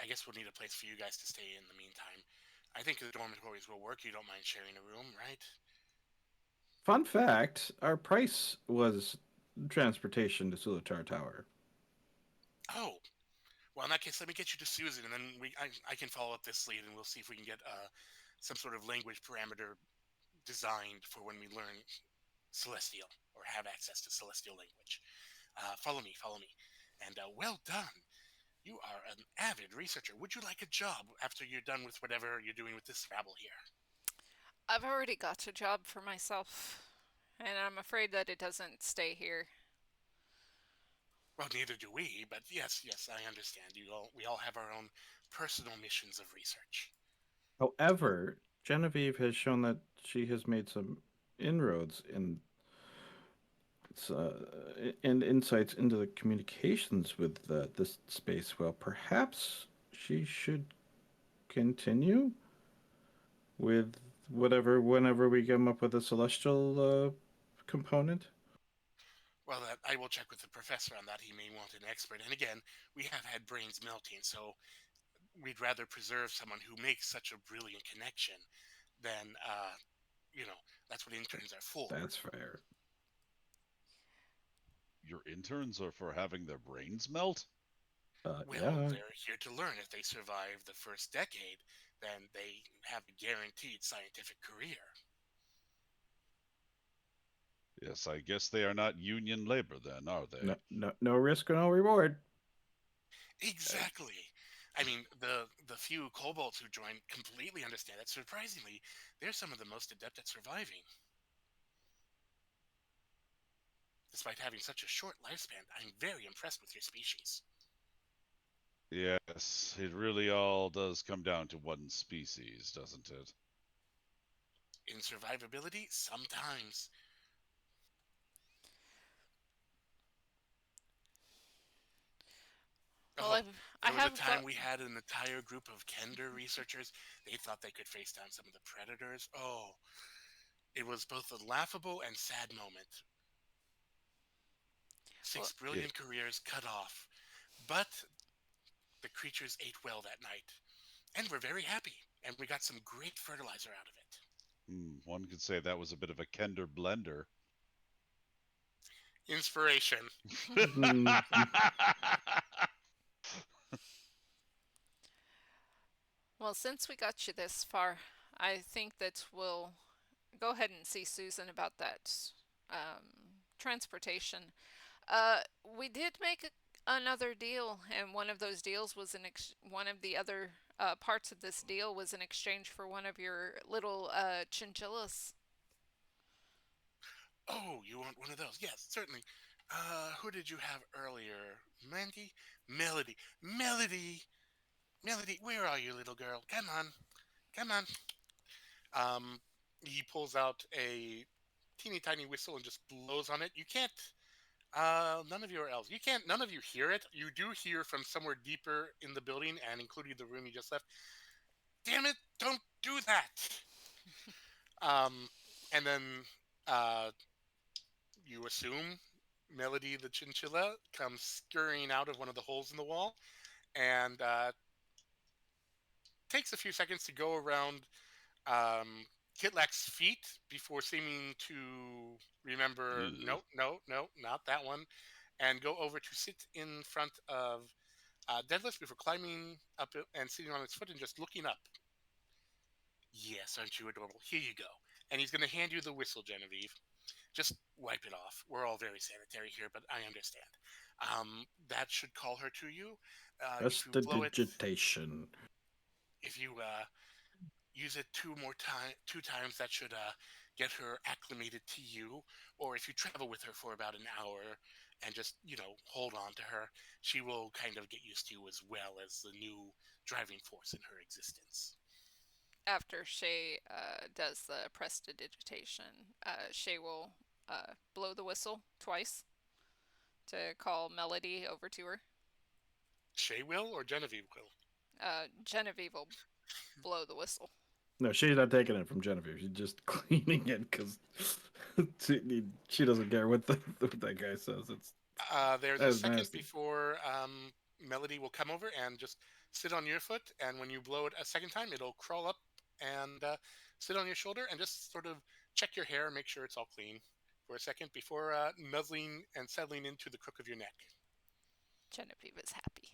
guess we'll need a place for you guys to stay in the meantime. I think the dormitories will work. You don't mind sharing a room, right? Fun fact: our price was transportation to Sulatar Tower. Oh, well, in that case, let me get you to Susan, and then I can follow up this lead, and we'll see if we can get some sort of language parameter designed for when we learn Celestial or have access to Celestial language. Follow me, and well done. You are an avid researcher. Would you like a job after you're done with whatever you're doing with this rabble here? I've already got a job for myself, and I'm afraid that it doesn't stay here. Well, neither do we, but yes, I understand. We all have our own personal missions of research. However, Genevieve has shown that she has made some inroads in and insights into the communications with this space. Well, perhaps she should continue with whenever we come up with a celestial component. Well, I will check with the professor on that. He may want an expert. And again, we have had brains melting, so we'd rather preserve someone who makes such a brilliant connection than, that's what interns are for. That's fair. Your interns are for having their brains melt? Well, yeah. they're here to learn. If they survive the first decade, then they have a guaranteed scientific career. Yes, I guess they are not union labor then, are they? No risk, no reward. Exactly. I mean, the few kobolds who join completely understand that. Surprisingly, they're some of the most adept at surviving. Despite having such a short lifespan, I'm very impressed with your species. Yes, it really all does come down to one species, doesn't it? In survivability, sometimes. Well, There was a time we had an entire group of Kender researchers. They thought they could face down some of the predators. Oh, it was both a laughable and sad moment. 6 brilliant careers cut off. But the creatures ate well that night. And we're very happy. And we got some great fertilizer out of it. One could say that was a bit of a Kender blender. Inspiration. Well, since we got you this far, I think that we'll go ahead and see Susan about that transportation. We did make another deal, and one of those deals was one of the other parts of this deal was in exchange for one of your little chinchillas. Oh, you want one of those? Yes, certainly. Who did you have earlier? Mandy? Melody. Melody, where are you, little girl? Come on. He pulls out a teeny tiny whistle and just blows on it. You can't. None of you are elves. None of you hear it. You do hear from somewhere deeper in the building, and including the room you just left. Damn it! Don't do that. And then you assume Melody the chinchilla comes scurrying out of one of the holes in the wall, and takes a few seconds to go around Kitlak's feet before seeming to remember, Ugh. no, not that one, and go over to sit in front of Deadlift before climbing up and sitting on its foot and just looking up. Yes, aren't you adorable? Here you go. And he's going to hand you the whistle, Genevieve. Just wipe it off. We're all very sanitary here, but I understand. That should call her to you. If you blow it, Prestidigitation. if you use it two times, that should get her acclimated to you. Or if you travel with her for about an hour and just hold on to her, she will kind of get used to you as well as the new driving force in her existence. After Shay does the prestidigitation, Shay will blow the whistle twice to call Melody over to her. Shay will or Genevieve will? Genevieve will blow the whistle. No, she's not taking it from Genevieve. She's just cleaning it because she doesn't care what that guy says. There's That a is second nasty. before Melody will come over and just sit on your foot, and when you blow it a second time, it'll crawl up and sit on your shoulder and just sort of check your hair, make sure it's all clean for a second before nuzzling and settling into the crook of your neck. Genevieve is happy.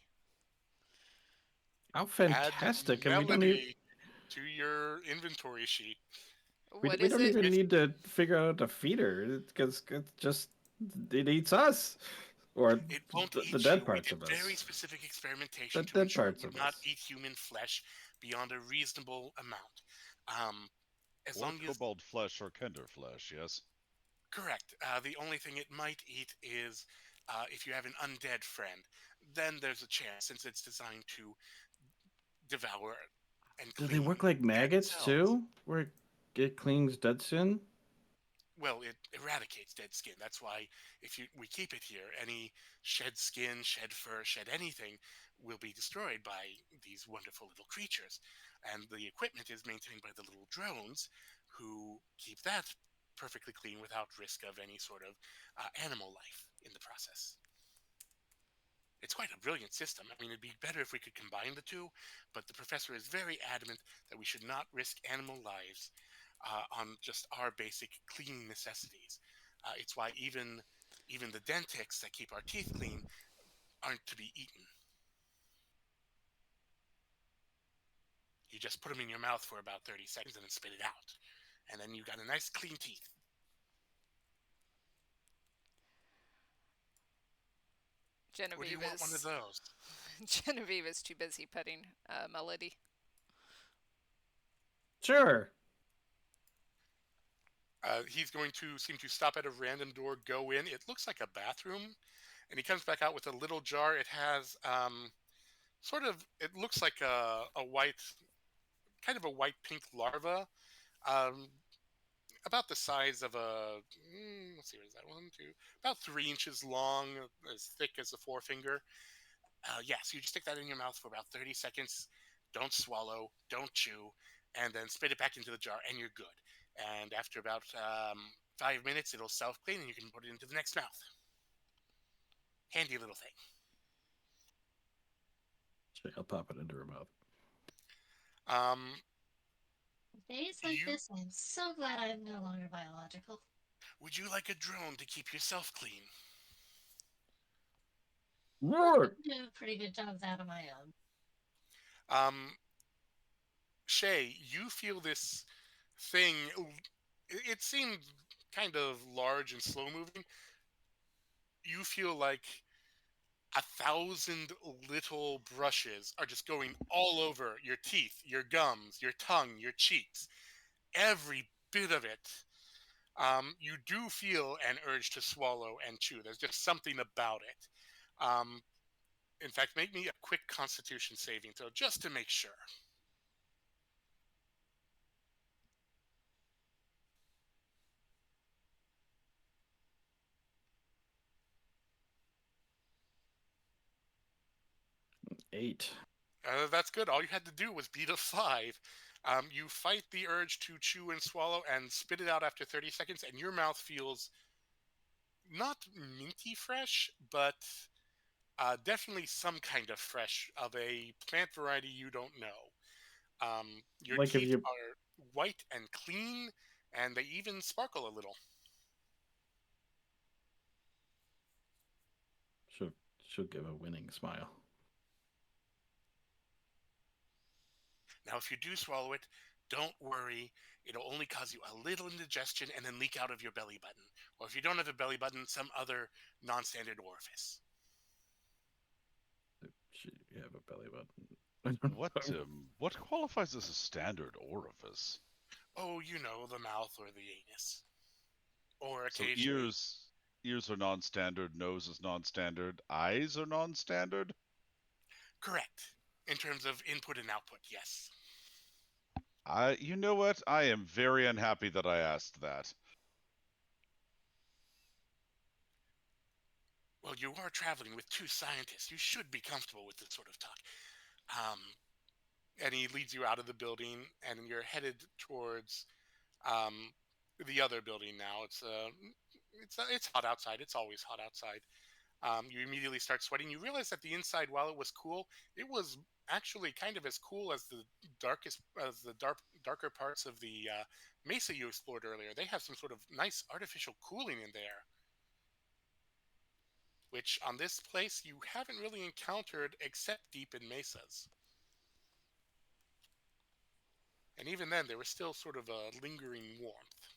How fantastic! Add And we don't Melody need. to your inventory sheet. We What we is don't it? even need to figure out how to feed her because it's just it eats us or It won't the eat dead you. We parts did of very us. specific experimentation The to dead ensure it parts would of not us. eat human flesh beyond a reasonable amount. As Or long as kobold flesh or kender flesh, yes? correct. The only thing it might eat is if you have an undead friend. Then there's a chance, since it's designed to devour and Do clean they work like dead maggots cells. too? Where it cleans dead skin? Well, it eradicates dead skin. That's why we keep it here, any shed skin, shed fur, shed anything will be destroyed by these wonderful little creatures. And the equipment is maintained by the little drones who keep that perfectly clean without risk of any sort of animal life in the process. It's quite a brilliant system. I mean, it'd be better if we could combine the two, but the professor is very adamant that we should not risk animal lives on just our basic cleaning necessities. It's why even the dentics that keep our teeth clean aren't to be eaten. You just put them in your mouth for about 30 seconds and then spit it out. And then you got a nice clean teeth. Genevieve Or do you want one of those? Genevieve is too busy petting Melody. Sure. He's going to seem to stop at a random door, go in. It looks like a bathroom. And he comes back out with a little jar. It has it looks like a white, kind of a white pink larva. Um, about the size of let's see, what is that? 1, 2, about 3 inches long, as thick as a forefinger. So you just stick that in your mouth for about 30 seconds. Don't swallow, don't chew, and then spit it back into the jar, and you're good. And after about 5 minutes, it'll self-clean, and you can put it into the next mouth. Handy little thing. I'll pop it into her mouth. Days like this, I'm so glad I'm no longer biological. Would you like a drone to keep yourself clean? Roar! I do a pretty good job of that on my own. Shay, you feel this thing. It seemed kind of large and slow moving. You feel like 1,000 little brushes are just going all over your teeth, your gums, your tongue, your cheeks. Every bit of it. You do feel an urge to swallow and chew. There's just something about it. In fact, make me a quick Constitution saving throw just to make sure. Eight. That's good. All you had to do was beat a 5. You fight the urge to chew and swallow and spit it out after 30 seconds, and your mouth feels not minty fresh, but definitely some kind of fresh of a plant variety you don't know. Your Like if teeth you- are white and clean, and they even sparkle a little. She'll give a winning smile. Now, if you do swallow it, don't worry. It'll only cause you a little indigestion and then leak out of your belly button. Or if you don't have a belly button, some other non standard orifice. She have a belly button. I don't know. What qualifies as a standard orifice? Oh, you know, the mouth or the anus. Or So occasionally. ears are non-standard, nose is non-standard, eyes are non-standard. Correct. In terms of input and output, yes. You know what? I am very unhappy that I asked that. Well, you are traveling with two scientists. You should be comfortable with this sort of talk. Um, and he leads you out of the building, and you're headed towards um, the other building now. It's hot outside. It's always hot outside. You immediately start sweating. You realize that the inside, while it was cool, it was actually kind of as cool as the darker parts of the mesa you explored earlier. They have some sort of nice artificial cooling in there, which on this place you haven't really encountered except deep in mesas. And even then, there was still sort of a lingering warmth.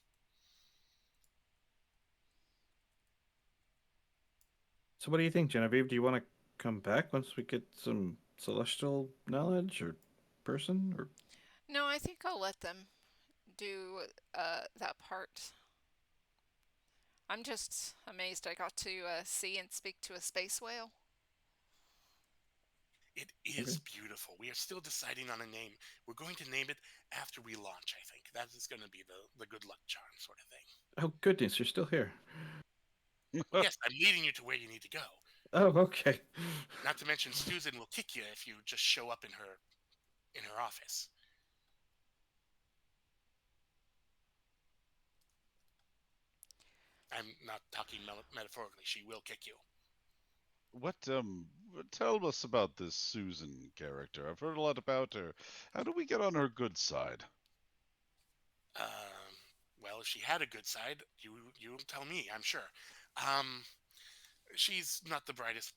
So what do you think, Genevieve? Do you want to come back once we get some celestial knowledge or person or No, I think I'll let them do that part. I'm just amazed I got to see and speak to a space whale. It is beautiful. We are still deciding on a name. We're going to name it after we launch, I think. That is going to be the good luck charm sort of thing. Oh goodness, you're still here. Well, yes, I'm leading you to where you need to go. Oh, okay. Not to mention, Susan will kick you if you just show up in her office. I'm not talking metaphorically. She will kick you. Tell us about this Susan character. I've heard a lot about her. How do we get on her good side? Well, if she had a good side, you tell me. I'm sure. Um, she's not the brightest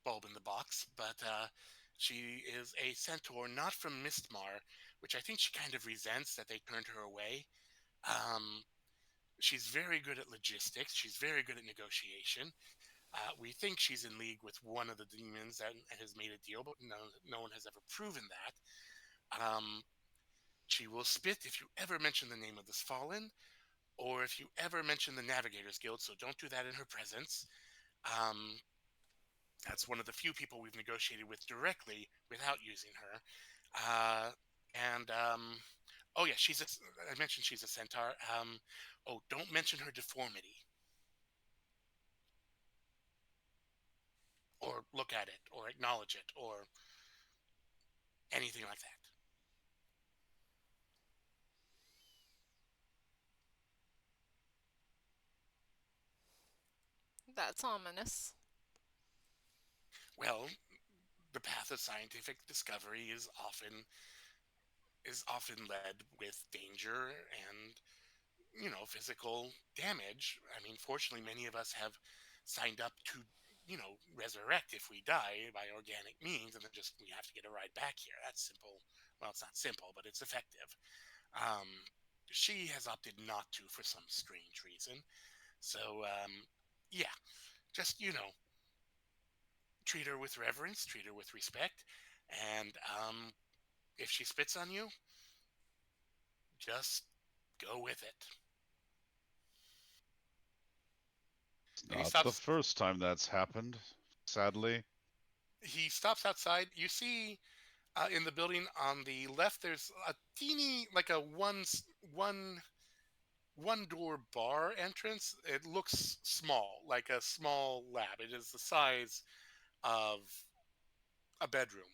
bulb in the box, but she is a centaur, not from Mistmar, which I think she kind of resents that they turned her away. Um, she's very good at logistics. She's very good at negotiation. We think she's in league with one of the demons and has made a deal, but no one has ever proven that. She will spit if you ever mention the name of this fallen, or if you ever mention the Navigators Guild, so don't do that in her presence. Um, that's one of the few people we've negotiated with directly without using her. Uh, and oh yeah, I mentioned she's a centaur. Oh, don't mention her deformity, or look at it, or acknowledge it, or anything like that. That's ominous. Well, the path of scientific discovery is often led with danger and physical damage. I mean, fortunately, many of us have signed up to resurrect if we die by organic means, and then just we have to get a ride back here. That's simple. Well, it's not simple, but it's effective. um, she has opted not to for some strange reason. So yeah, just treat her with reverence, treat her with respect, and if she spits on you, just go with it. It's And not the first time that's happened, sadly. he stops outside. You see in the building on the left, there's a teeny, like a one door bar entrance. It looks small, like a small lab. It is the size of a bedroom.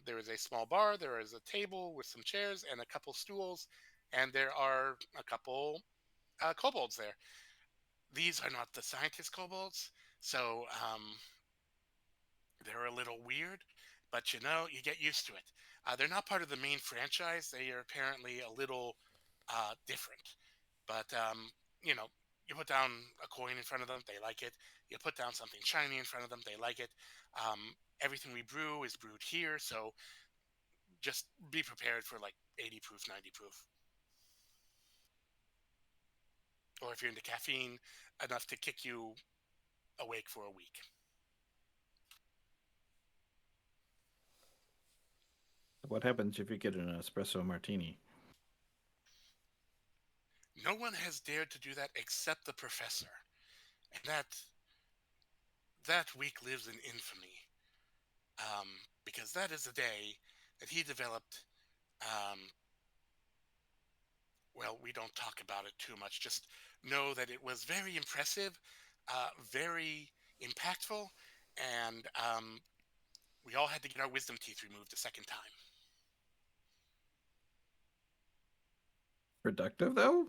There is a small bar. There is a table with some chairs and a couple stools, and there are a couple kobolds there. These are not the scientist kobolds, so they're a little weird, but you get used to it. They're not part of the main franchise. They are apparently a little different. But you know, you put down a coin in front of them, they like it. You put down something shiny in front of them, they like it. Everything we brew is brewed here, so just be prepared for like 80 proof, 90 proof. Or if you're into caffeine, enough to kick you awake for a week. What happens if you get an espresso martini? No one has dared to do that except the professor. And that week lives in infamy. Because that is the day that he developed. Um, well, we don't talk about it too much. Just know that it was very impressive, very impactful, and we all had to get our wisdom teeth removed a second time. Productive though?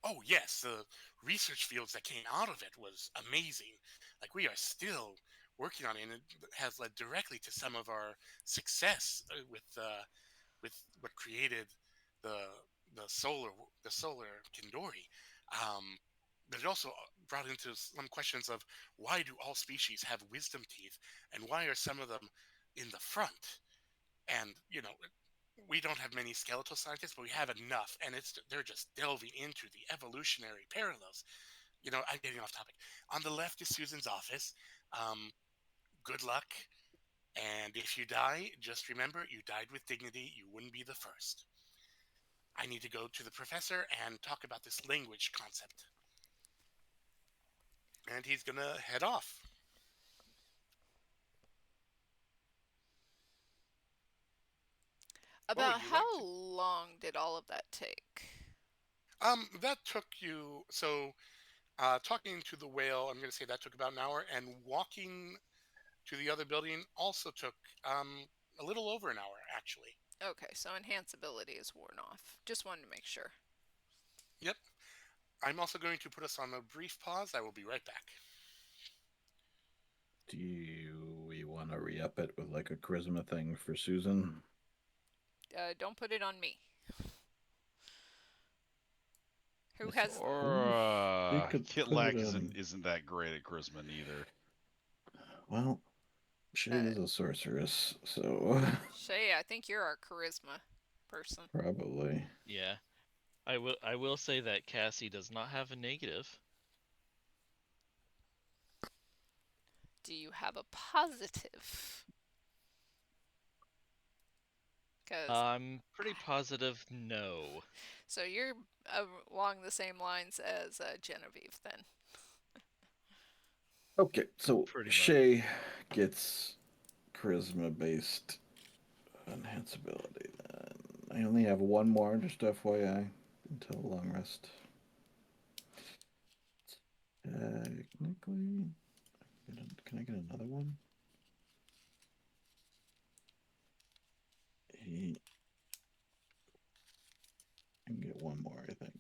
Oh yes, the research fields that came out of it was amazing. Like we are still working on it, and it has led directly to some of our success with what created the the solar the solar Kindori. Um, but it also brought into some questions of why do all species have wisdom teeth, and why are some of them in the front? And we don't have many skeletal scientists, but we have enough, and they're just delving into the evolutionary parallels. I'm getting off topic. On the left is Susan's office. Um, Good luck, and if you die, just remember you died with dignity. You wouldn't be the first. I need to go to the professor and talk about this language concept. And he's gonna head off. About Would you like how to? long did all of that take? That took you. So, talking to the whale, I'm gonna say that took about an hour, and walking to the other building also took a little over an hour, actually. Okay, so enhanceability is worn off. Just wanted to make sure. Yep. I'm also going to put us on a brief pause. I will be right back. Do we want to re-up it with like a charisma thing for Susan? Don't put it on me. Who Yes, has? Or You could put Kitlak it isn't that great at charisma neither. Well, she is a sorceress, so Shay, I think you're our charisma person. probably. Yeah. I will say that Cassie does not have a negative. Do you have a positive? Because I'm pretty positive no. so you're along the same lines as Genevieve then. Okay, so Pretty much. Shay gets charisma based enhanceability then. I only have one more, just FYI, until long rest. Technically, can I get another one? I can get one more, I think.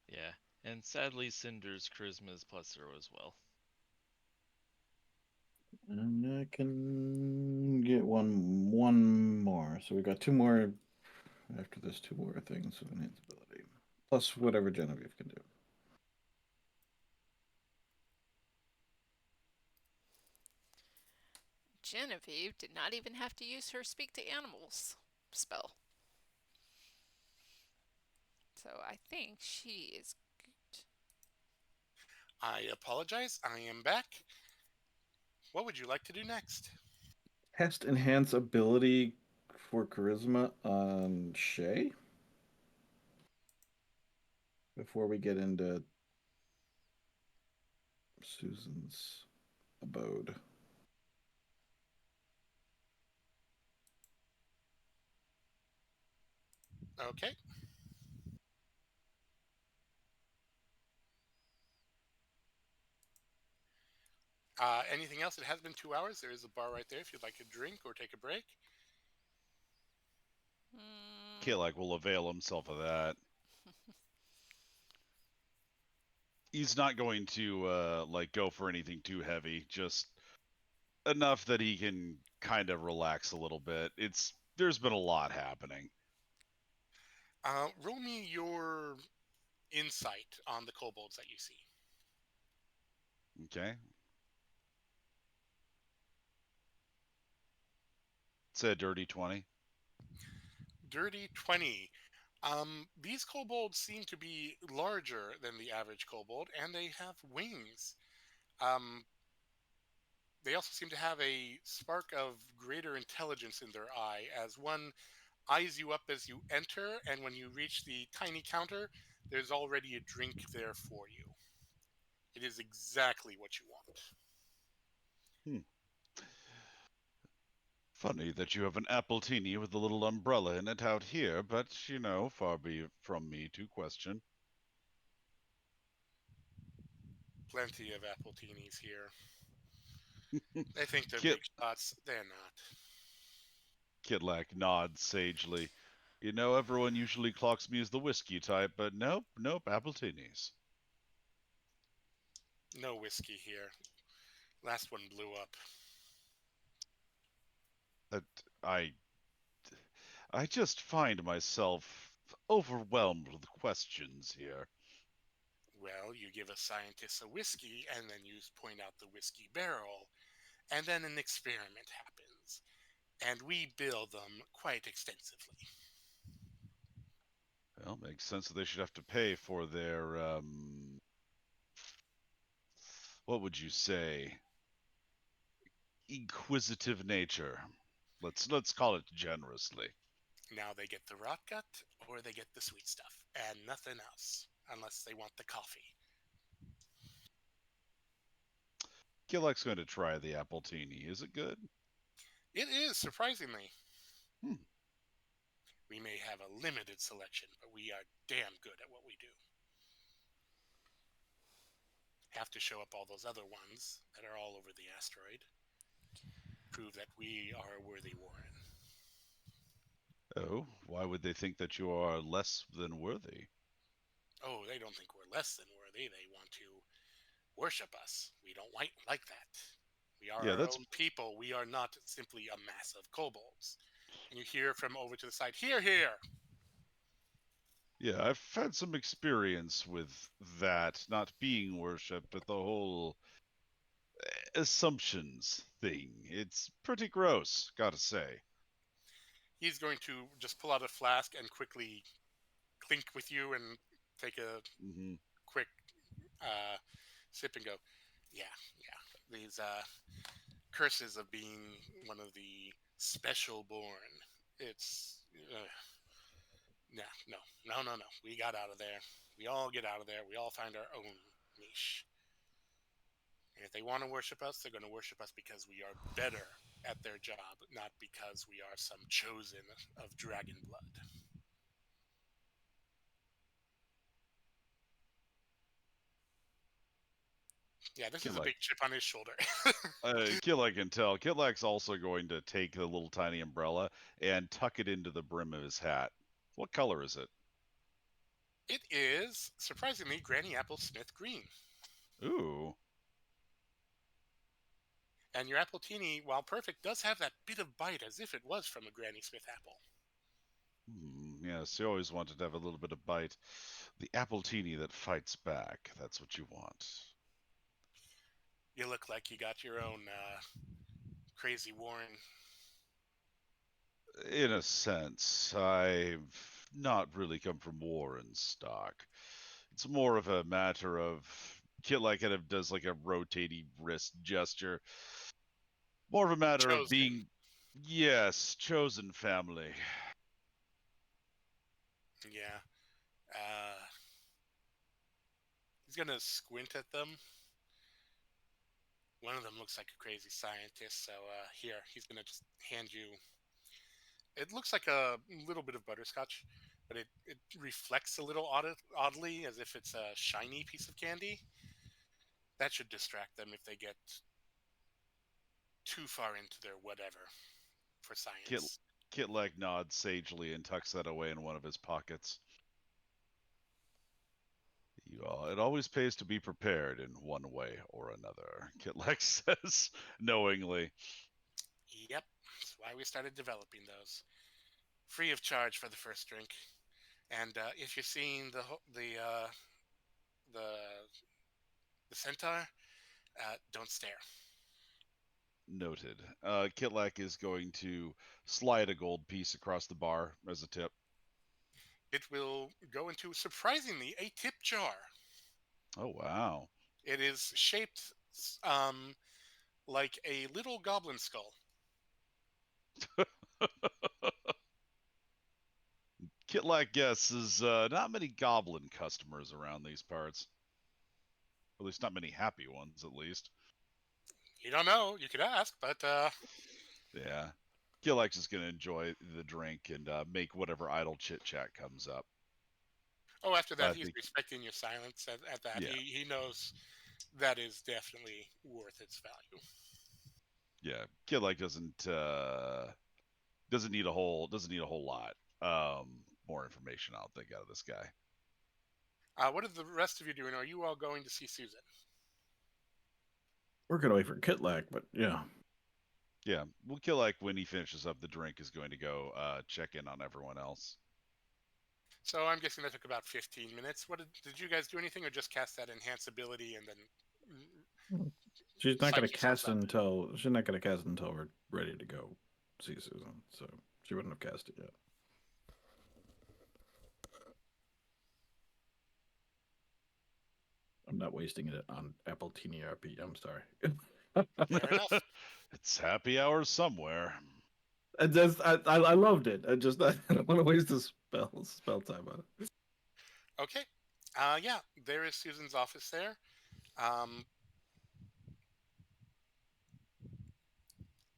Yeah. And sadly, Cinder's charisma is plus 0 as well. And I can get one more. So we got two more after this, two more things of enhanceability. Plus whatever Genevieve can do. Genevieve did not even have to use her speak to animals spell. So I think she is good. I apologize. I am back. What would you like to do next? Test enhance ability for charisma on Shay before we get into Susan's abode. Okay. Anything else? It has been 2 hours. There is a bar right there if you'd like a drink or take a break. Mm, Kilak will avail himself of that. He's not going to like go for anything too heavy, just enough that he can kind of relax a little bit. There's been a lot happening. Roll me your insight on the kobolds that you see. Okay. It's a dirty 20. Dirty 20. These kobolds seem to be larger than the average kobold, and they have wings. Um, they also seem to have a spark of greater intelligence in their eye, as one eyes you up as you enter, and when you reach the tiny counter, there's already a drink there for you. It is exactly what you want. Funny that you have an appletini with a little umbrella in it out here, but, far be it from me to question. Plenty of appletinis here. They think they're Kit, big shots. They're not. Kitlak nods sagely. Everyone usually clocks me as the whiskey type, but nope, appletinis. No whiskey here. Last one blew up. That I just find myself overwhelmed with questions here. Well, you give a scientist a whiskey, and then you point out the whiskey barrel, and then an experiment happens. And we bill them quite extensively. Well, makes sense that they should have to pay for their what would you say? Inquisitive nature. Let's call it generously. Now they get the rot gut, or they get the sweet stuff, and nothing else, unless they want the coffee. Gilek's going to try the appletini. Is it good? It is, surprisingly. Hmm. We may have a limited selection, but we are damn good at what we do. Have to show up all those other ones that are all over the asteroid. Prove that we are a worthy Warren. Oh, why would they think that you are less than worthy? Oh, they don't think we're less than worthy. They want to worship us. We don't like that. We are our own people. We are not simply a mass of kobolds. And you hear from over to the side, "Hear, hear!" Yeah, I've had some experience with that, not being worshipped, but the whole assumptions thing. It's pretty gross, gotta say. He's going to just pull out a flask and quickly clink with you and take a quick sip and go, yeah. These curses of being one of the special born. It's no. We got out of there. We all get out of there. We all find our own niche. And if they want to worship us, they're going to worship us because we are better at their job, not because we are some chosen of dragon blood. Yeah, this is a big chip on his shoulder. Kitlak can tell. Kitlak's also going to take the little tiny umbrella and tuck it into the brim of his hat. What color is it? It is, surprisingly, Granny Apple Smith green. Ooh. And your appletini, while perfect, does have that bit of bite as if it was from a Granny Smith apple. Yes, you always wanted to have a little bit of bite. The appletini that fights back. That's what you want. You look like you got your own crazy Warren. In a sense, I've not really come from Warren stock. It's more of a matter of Kitlak kind of does like a rotating wrist gesture. More of a matter chosen. Of being, yes, chosen family. Yeah. He's gonna squint at them. One of them looks like a crazy scientist, so here, he's gonna just hand you. It looks like a little bit of butterscotch, but it reflects a little oddly, as if it's a shiny piece of candy. That should distract them if they get too far into their whatever for Kit science. Kitlag nods sagely and tucks that away in one of his pockets. It always pays to be prepared in one way or another, Kitlag says knowingly. Yep, that's why we started developing those. Free of charge for the first drink. And if you're seeing the the centaur, don't stare. Noted. Kitlag is going to slide a gold piece across the bar as a tip. It will go into surprisingly a tip jar. Oh, wow. It is shaped um, like a little goblin skull. Kitlag guesses not many goblin customers around these parts. At least not many happy ones, at least. You don't know. You could ask, but Yeah. Kitleg's just going to enjoy the drink and make whatever idle chit chat comes up. oh, after that, I he's think, respecting your silence at that. yeah, He knows that is definitely worth its value. yeah. Kitleg doesn't need a whole lot. More information, I don't think, out of this guy. What are the rest of you doing? Are you all going to see Susan? We're gonna wait for Kitlag, but yeah. Yeah, well, Kitleg, when he finishes up the drink, is going to go check in on everyone else. So I'm guessing that took about 15 minutes. What did you guys do anything, or just cast that enhance ability and then? She's not gonna Psych yourselves cast it up. until we're ready to go see Susan. So she wouldn't have cast it yet. I'm not wasting it on Apple Teeny RP. I'm sorry. Fair enough. It's happy hour somewhere. I loved it. I don't want to waste the spell time on it. Okay. Yeah, there is Susan's office there.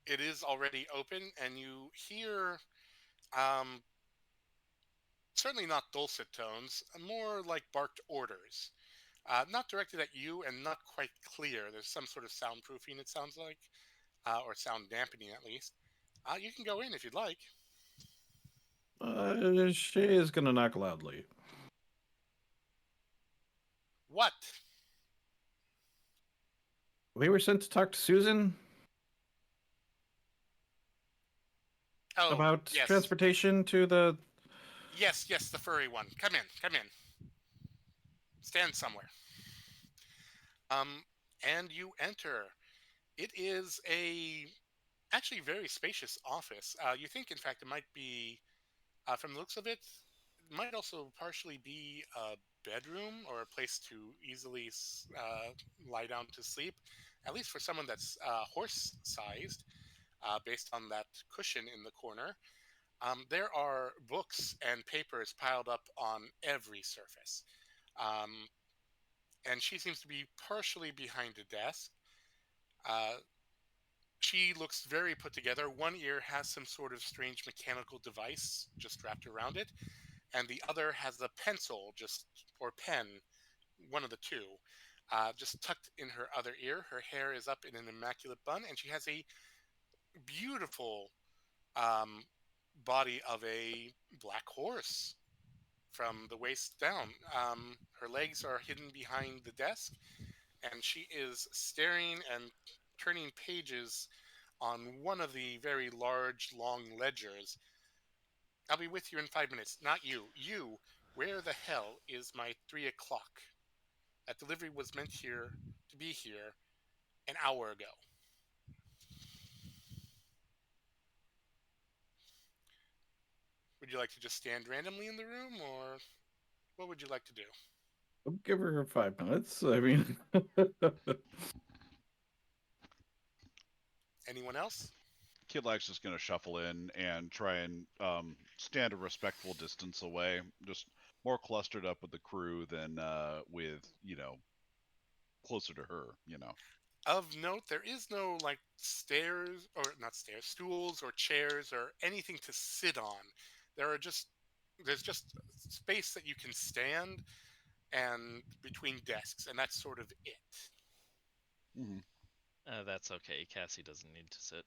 It is already open, and you hear certainly not dulcet tones, more like barked orders. Not directed at you and not quite clear. There's some sort of soundproofing, it sounds like, or sound dampening at least. You can go in if you'd like. She is gonna knock loudly. What? We were sent to talk to Susan Oh, about yes. transportation to the. Yes, the furry one. Come in. Stand somewhere. And you enter. It is actually very spacious office. You think, in fact, it might be, from the looks of it, might also partially be a bedroom or a place to easily lie down to sleep, at least for someone that's horse-sized, based on that cushion in the corner. There are books and papers piled up on every surface. Um, and she seems to be partially behind a desk. Uh, she looks very put together. One ear has some sort of strange mechanical device just wrapped around it, and the other has a pencil, or pen, one of the two, just tucked in her other ear. Her hair is up in an immaculate bun, and she has a beautiful um, body of a black horse from the waist down. Her legs are hidden behind the desk, and she is staring and turning pages on one of the very large, long ledgers. I'll be with you in 5 minutes. Not you. You, where the hell is my 3 o'clock? That delivery was meant to be here an hour ago. Would you like to just stand randomly in the room, or what would you like to do? I'll give her 5 minutes. I mean, Anyone else? Kidlak's just going to shuffle in and try and stand a respectful distance away, just more clustered up with the crew than with, closer to her, Of note, there is no like stairs, or not stairs, stools or chairs or anything to sit on. There's just space that you can stand and between desks, and that's sort of it. Mm-hmm. That's okay. Cassie doesn't need to sit.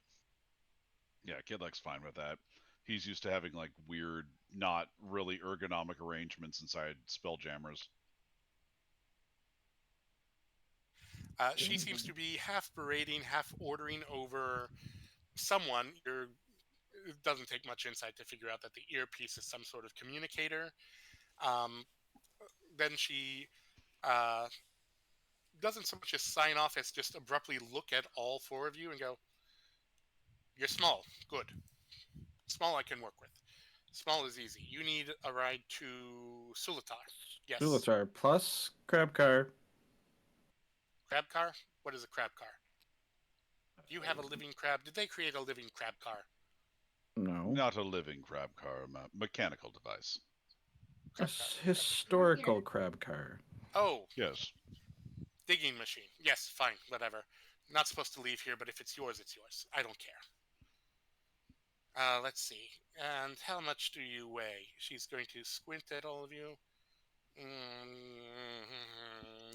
Yeah, Kidluck's fine with that. He's used to having like weird, not really ergonomic arrangements inside Spelljammers. She seems to be half berating, half ordering over someone. It doesn't take much insight to figure out that the earpiece is some sort of communicator. Um, then she uh, doesn't so much as sign off as just abruptly look at all four of you and go, "You're small. Good. Small I can work with. Small is easy. You need a ride to Sulatar. Yes. Sulatar plus crab car. Crab car? What is a crab car? You have a living crab. Did they create a living crab car? No. Not a living crab car, a mechanical device. A historical crab car. Oh, Yes. digging machine. Yes, fine, whatever. Not supposed to leave here, but if it's yours, it's yours. I don't care. Let's see. And how much do you weigh? She's going to squint at all of you.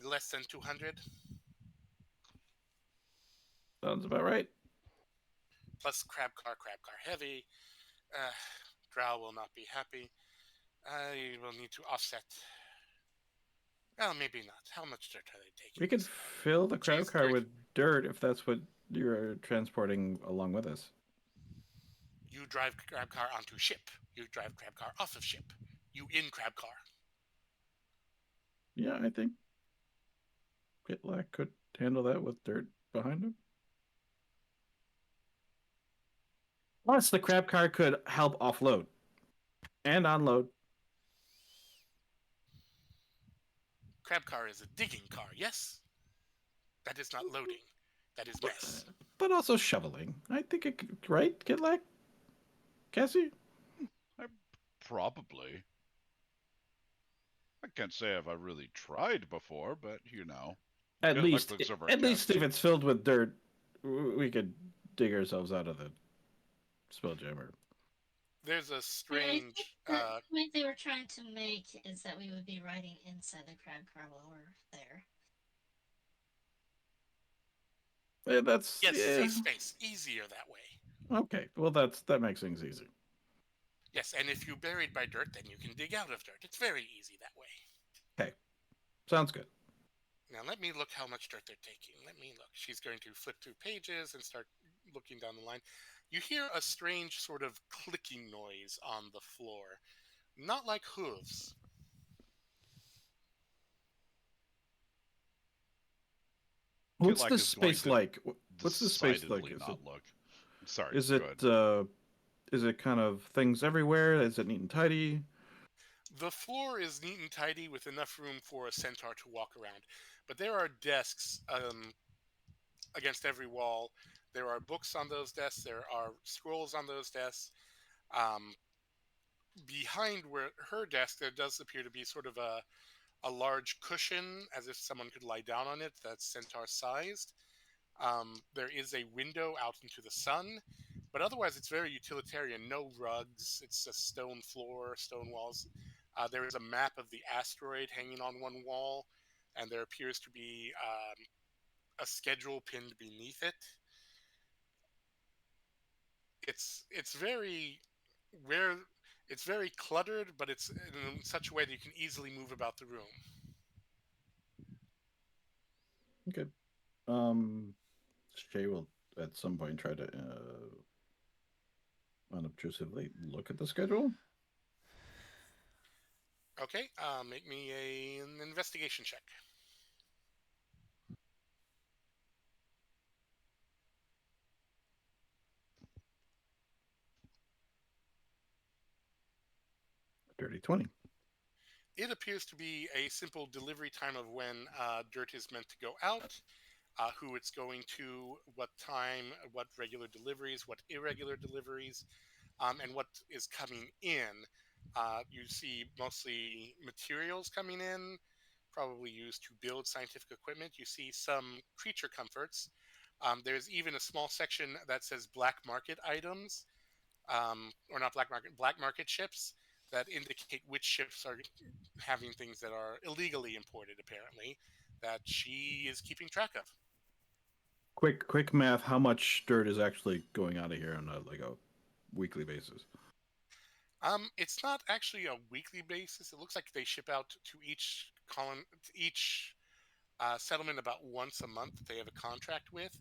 Less than 200. Sounds about right. Plus crab car heavy. Drow will not be happy. I will need to offset. Well, maybe not. How much dirt are they taking? We could fill the crab car with dirt if that's what you're transporting along with us. You drive crab car onto ship. You drive crab car off of ship. You in crab car. Yeah, I think Pitlack could handle that with dirt behind him. Plus, the crab car could help offload and unload. Crab car is a digging car, yes? That is not loading. That is mess. But also shoveling. I think it could, right, Pitlack? Cassie? Probably. I can't say if I really tried before, but you know. At Kidluck least, looks over at least Cassie. if it's filled with dirt, we could dig ourselves out of the Spelljammer. There's a I strange. think the point they were trying to make is that we would be riding inside the crab car while we're there. Yeah, that's Yes, yeah. see space. Easier that way. Okay. Well, that makes things easy. Yes, and if you buried by dirt, then you can dig out of dirt. It's very easy that way. Okay, sounds good. Now let me look how much dirt they're taking. Let me look. She's going to flip through pages and start looking down the line. You hear a strange sort of clicking noise on the floor. Not like hooves. What's Kidlack the is going space to like? What's the space like? Decidedly not look. Sorry. Is go it ahead. is it kind of things everywhere? Is it neat and tidy? The floor is neat and tidy with enough room for a centaur to walk around. But there are desks against every wall. There are books on those desks. There are scrolls on those desks. Behind her desk, there does appear to be sort of a large cushion, as if someone could lie down on it, that's centaur sized. There is a window out into the sun, but otherwise it's very utilitarian. No rugs. It's a stone floor, stone walls. There is a map of the asteroid hanging on one wall, and there appears to be a schedule pinned beneath it. It's very where it's very cluttered, but it's in such a way that you can easily move about the room. Okay. Shay will at some point try to unobtrusively look at the schedule. Okay, make me an investigation check. Dirty 20. It appears to be a simple delivery time of when dirt is meant to go out, who it's going to, what time, what regular deliveries, what irregular deliveries, and what is coming in. You see mostly materials coming in, probably used to build scientific equipment. You see some creature comforts. There's even a small section that says black market items, or not black market ships that indicate which ships are having things that are illegally imported, apparently, that she is keeping track of. quick math. How much dirt is actually going out of here on a weekly basis? It's not actually a weekly basis. It looks like they ship out to each each settlement about once a month that they have a contract with.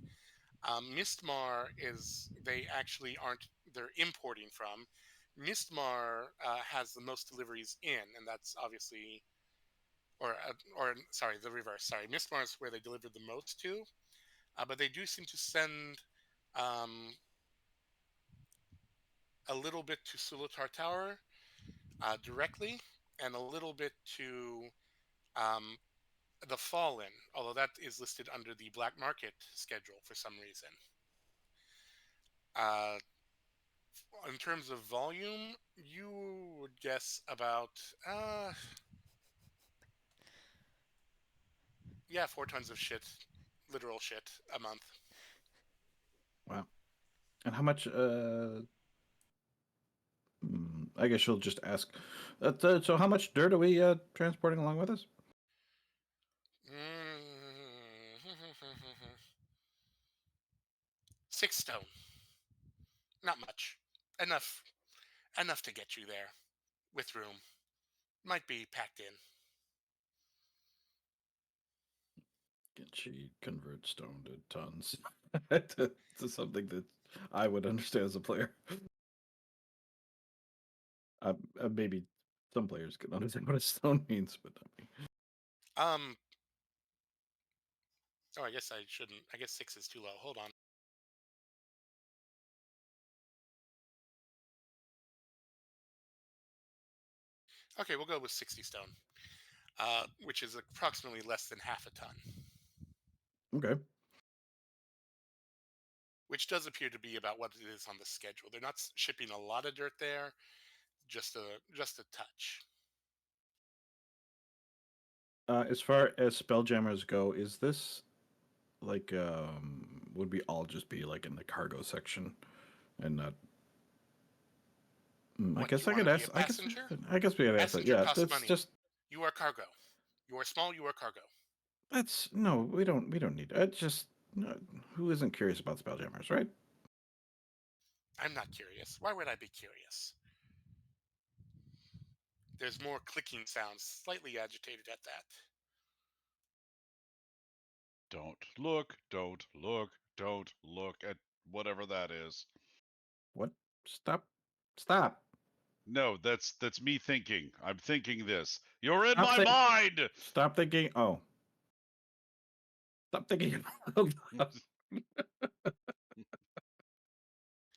Mistmar is they actually aren't they're importing from. Mistmar has the most deliveries in, and that's obviously or sorry, the reverse. Sorry, Mistmar is where they delivered the most to, but they do seem to send um, a little bit to Sulatar Tower directly, and a little bit to um, the Fallen, although that is listed under the black market schedule for some reason. Uh, in terms of volume, you would guess about yeah, 4 tons of shit, literal shit a month. Wow. And how much? I guess she'll just ask. So, how much dirt are we transporting along with us? Mm. 6 stone. Not much. Enough. Enough to get you there, with room. Might be packed in. Can she convert stone to tons to something that I would understand as a player? Maybe some players can understand what a stone means, but not me. Um. Oh, I guess I shouldn't. I guess 6 is too low. Hold on. Okay, we'll go with 60 stone, which is approximately less than half a ton, Okay. which does appear to be about what it is on the schedule. They're not shipping a lot of dirt there, just a touch. As far as spelljammers go, is this like would we all just be like in the cargo section and not? I What, guess you I want could to be a ask. passenger? I guess we could ask that. Passenger Yeah, costs that's money. just You are cargo. You are small. You are cargo. that's no. We don't need it. Just no, who isn't curious about spelljammers, right? I'm not curious. Why would I be curious? There's more clicking sounds, slightly agitated at that. Don't look, don't look, don't look at whatever that is. What? Stop! No, that's me thinking. I'm thinking this. You're in Stop my think- mind. Stop thinking. Oh, stop thinking.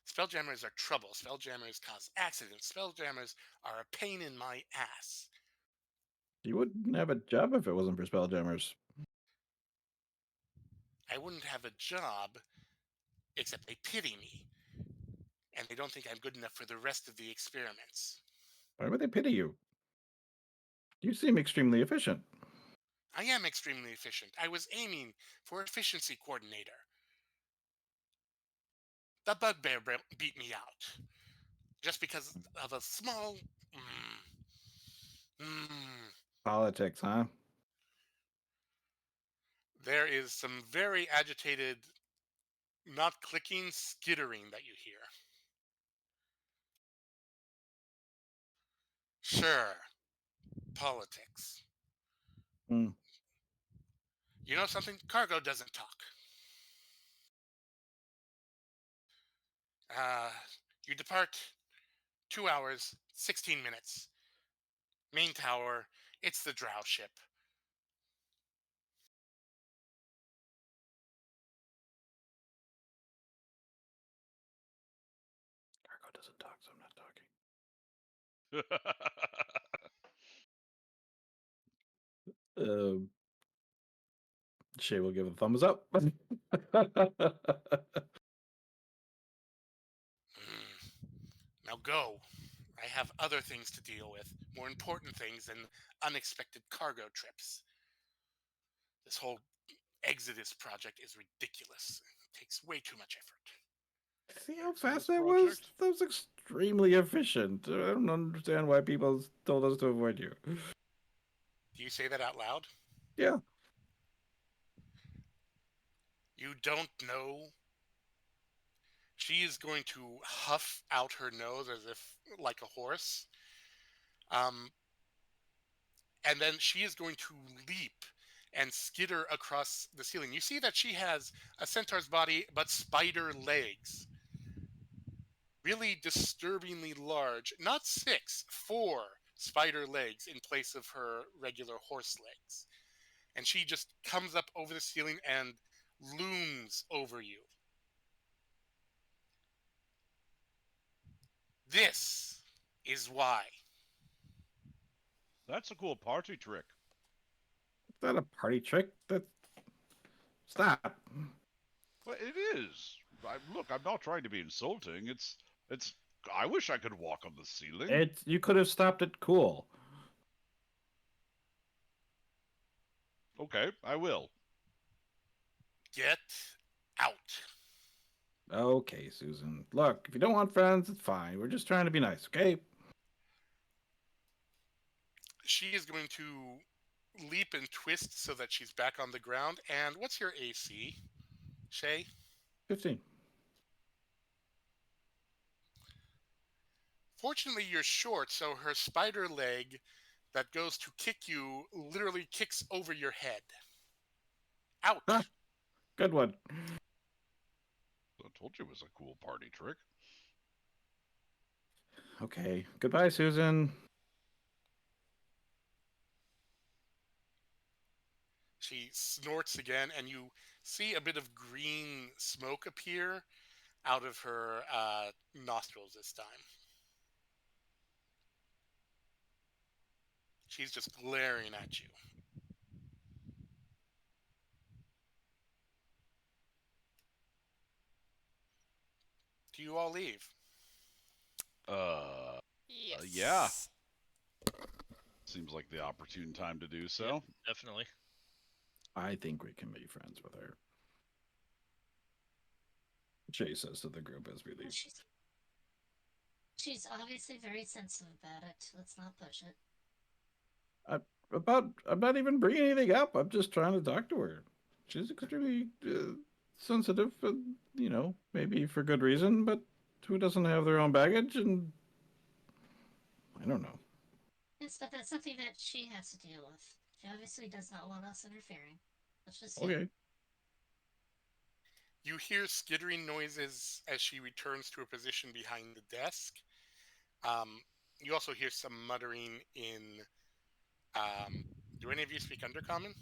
Spelljammers are trouble. Spelljammers cause accidents. Spelljammers are a pain in my ass. You wouldn't have a job if it wasn't for spelljammers. I wouldn't have a job, except they pity me. And they don't think I'm good enough for the rest of the experiments. Why would they pity you? You seem extremely efficient. I am extremely efficient. I was aiming for efficiency coordinator. The bugbear beat me out. Just because of a small. Politics, huh? There is some very agitated, not clicking, skittering that you hear. Sure, politics. Hmm. You know something? Cargo doesn't talk. You depart 2 hours, 16 minutes. Main tower, it's the drow ship. Cargo doesn't talk, so I'm not talking. Shay will give a thumbs up. Now go. I have other things to deal with, more important things than unexpected cargo trips. This whole Exodus project is ridiculous. It takes way too much effort. See how fast Exodus that was? project? That was extremely efficient. I don't understand why people told us to avoid you. Do you say that out loud? Yeah. You don't know. She is going to huff out her nose as if like a horse. Um, and then she is going to leap and skitter across the ceiling. You see that she has a centaur's body, but spider legs. Really disturbingly large. Not 6, 4 spider legs in place of her regular horse legs. And she just comes up over the ceiling and looms over you. This is why. That's a cool party trick. Is that a party trick? That stop. Well, it is. Look, I'm not trying to be insulting. It's. I wish I could walk on the ceiling. It's you could have stopped it cool. Okay, I will. Get out. Okay, Susan. Look, if you don't want friends, it's fine. We're just trying to be nice, okay? She is going to leap and twist so that she's back on the ground. And what's your AC, Shay? 15. Fortunately, you're short, so her spider leg that goes to kick you literally kicks over your head. Ouch. Ah. Good one. I told you it was a cool party trick. Okay. Goodbye, Susan. She snorts again, and you see a bit of green smoke appear out of her nostrils this time. She's just glaring at you. Do you all leave? Yes. Yeah. Seems like the opportune time to do so. Yep, definitely. I think we can be friends with her. Jay says to the group as we Well, leave. she's obviously very sensitive about it. Let's not push it. I'm not even bringing anything up. I'm just trying to talk to her. She's extremely sensitive, and maybe for good reason. But who doesn't have their own baggage? And I don't know. Yes, but that's something that she has to deal with. She obviously does not want us interfering. Let's just see. Okay. You hear skittering noises as she returns to her position behind the desk. You also hear some muttering in. Do any of you speak Undercommon?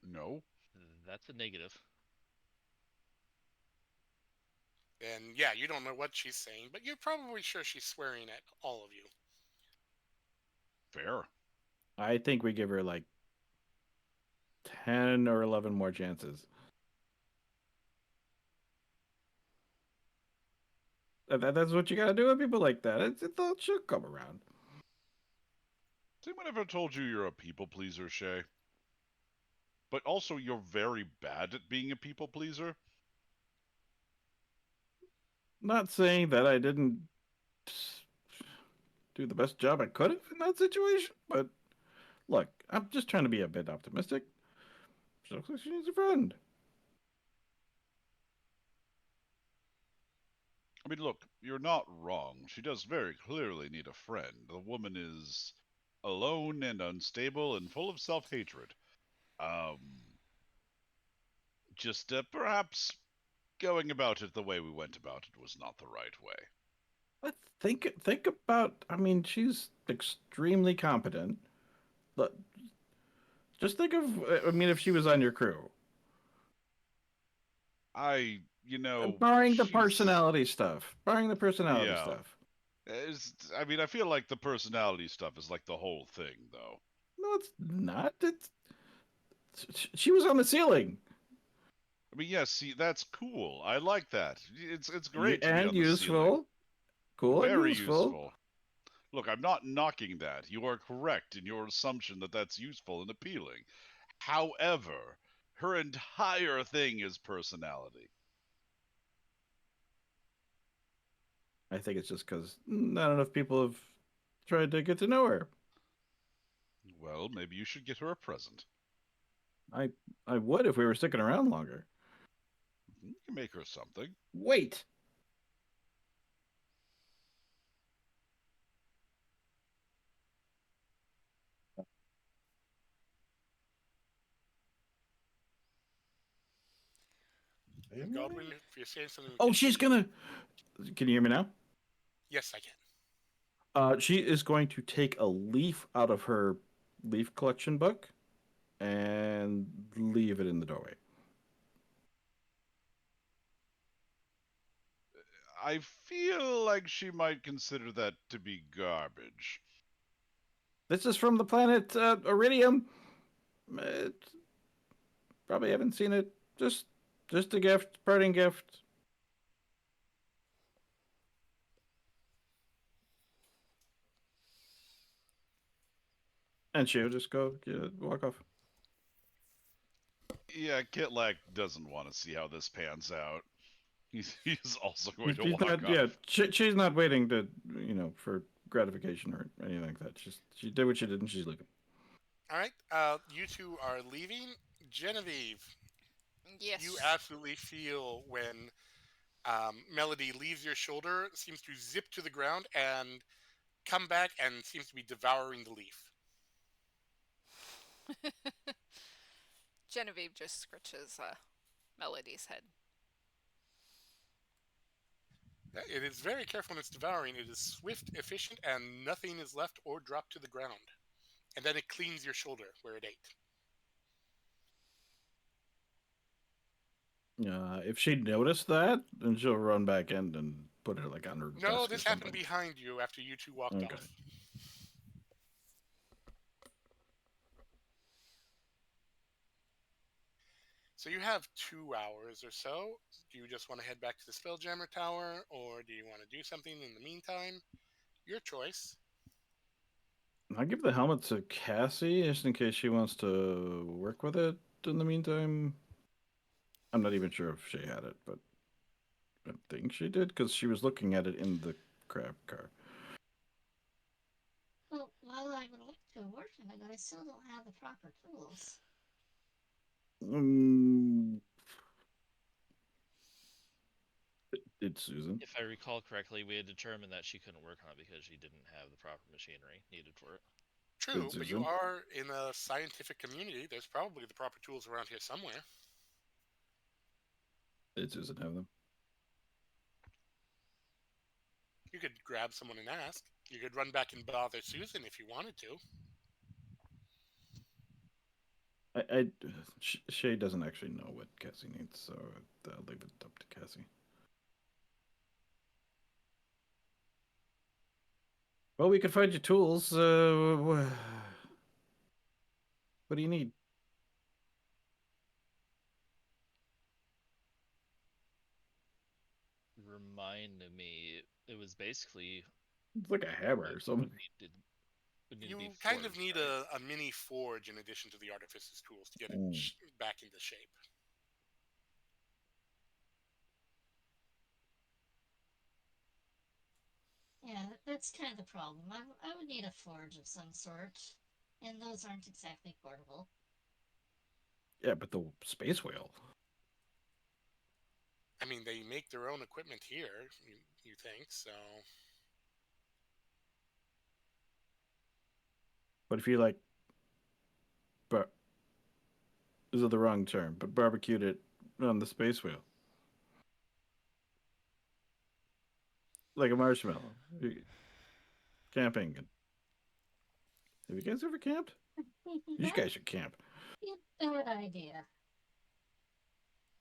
No. That's a negative. Then, yeah, you don't know what she's saying, but you're probably sure she's swearing at all of you. Fair. I think we give her like 10 or 11 more chances. That's what you gotta do with people like that. She'll come around. Has anyone ever told you you're a people pleaser, Shay? But also, you're very bad at being a people pleaser. Not saying that I didn't do the best job I could have in that situation, but look, I'm just trying to be a bit optimistic. She looks like she needs a friend. I mean, look, you're not wrong. She does very clearly need a friend. The woman is alone and unstable and full of self-hatred. Just perhaps going about it the way we went about it was not the right way. But think about. I mean, she's extremely competent. But just think of. I mean, if she was on your crew, barring the she's- personality stuff. Barring the personality Yeah. stuff. I mean, I feel like the personality stuff is like the whole thing, though. No, it's not. She was on the ceiling. I mean, yes, see, that's cool. I like that. It's great to be And on the ceiling. useful. Cool Very and useful. Look, I'm not knocking that. You are correct in your assumption that that's useful and appealing. However, her entire thing is personality. I think it's just because not enough people have tried to get to know her. Well, maybe you should get her a present. I would if we were sticking around longer. You can make her something. Wait. Godwin, if you're saying something, we Oh, can she's hear you. gonna. Can you hear me now? Yes, I can. She is going to take a leaf out of her leaf collection book and leave it in the doorway. I feel like she might consider that to be garbage. This is from the planet Iridium. Probably haven't seen it. Just a gift, parting gift. And she'll just go walk off. Yeah, Kitlak doesn't want to see how this pans out. He's also going to She's walk not. off. Yeah, she's not waiting to for gratification or anything like that. She did what she did and she's leaving. All right. You two are leaving. Genevieve, Yes. you absolutely feel when Melody leaves your shoulder, seems to zip to the ground and come back and seems to be devouring the leaf. Genevieve just scratches Melody's head. It is very careful when it's devouring. It is swift, efficient, and nothing is left or dropped to the ground. And then it cleans your shoulder where it ate. If she noticed that, then she'll run back in and put it like on her desk. No, or this happened something. behind you after you two walked Okay. off. So you have 2 hours or so. Do you just want to head back to the Spelljammer Tower, or do you want to do something in the meantime? Your choice. I'll give the helmet to Cassie just in case she wants to work with it in the meantime. I'm not even sure if she had it, but I think she did because she was looking at it in the crab car. Well, while I would like to work on it, I still don't have the proper tools. It's Susan. If I recall correctly, we had determined that she couldn't work on it because she didn't have the proper machinery needed for it. True, Did but you Susan? are in a scientific community. There's probably the proper tools around here somewhere. Did Susan have them? You could grab someone and ask. You could run back and bother Susan if you wanted to. Shay doesn't actually know what Cassie needs, so I'll leave it up to Cassie. Well, we could find you tools. What do you need? Remind me, it was basically It's like a hammer or what something. would need to You be kind of forged, need right? a mini forge in addition to the artificer's tools to get it Mm. back into shape. Yeah, that's kind of the problem. I would need a forge of some sort, and those aren't exactly portable. Yeah, but the space whale. I mean, they make their own equipment here, you think, so... What if you like, but this is the wrong term, but barbecued it on the space wheel, like a marshmallow. Camping. Have you guys ever camped? You guys should camp. Be a bad idea.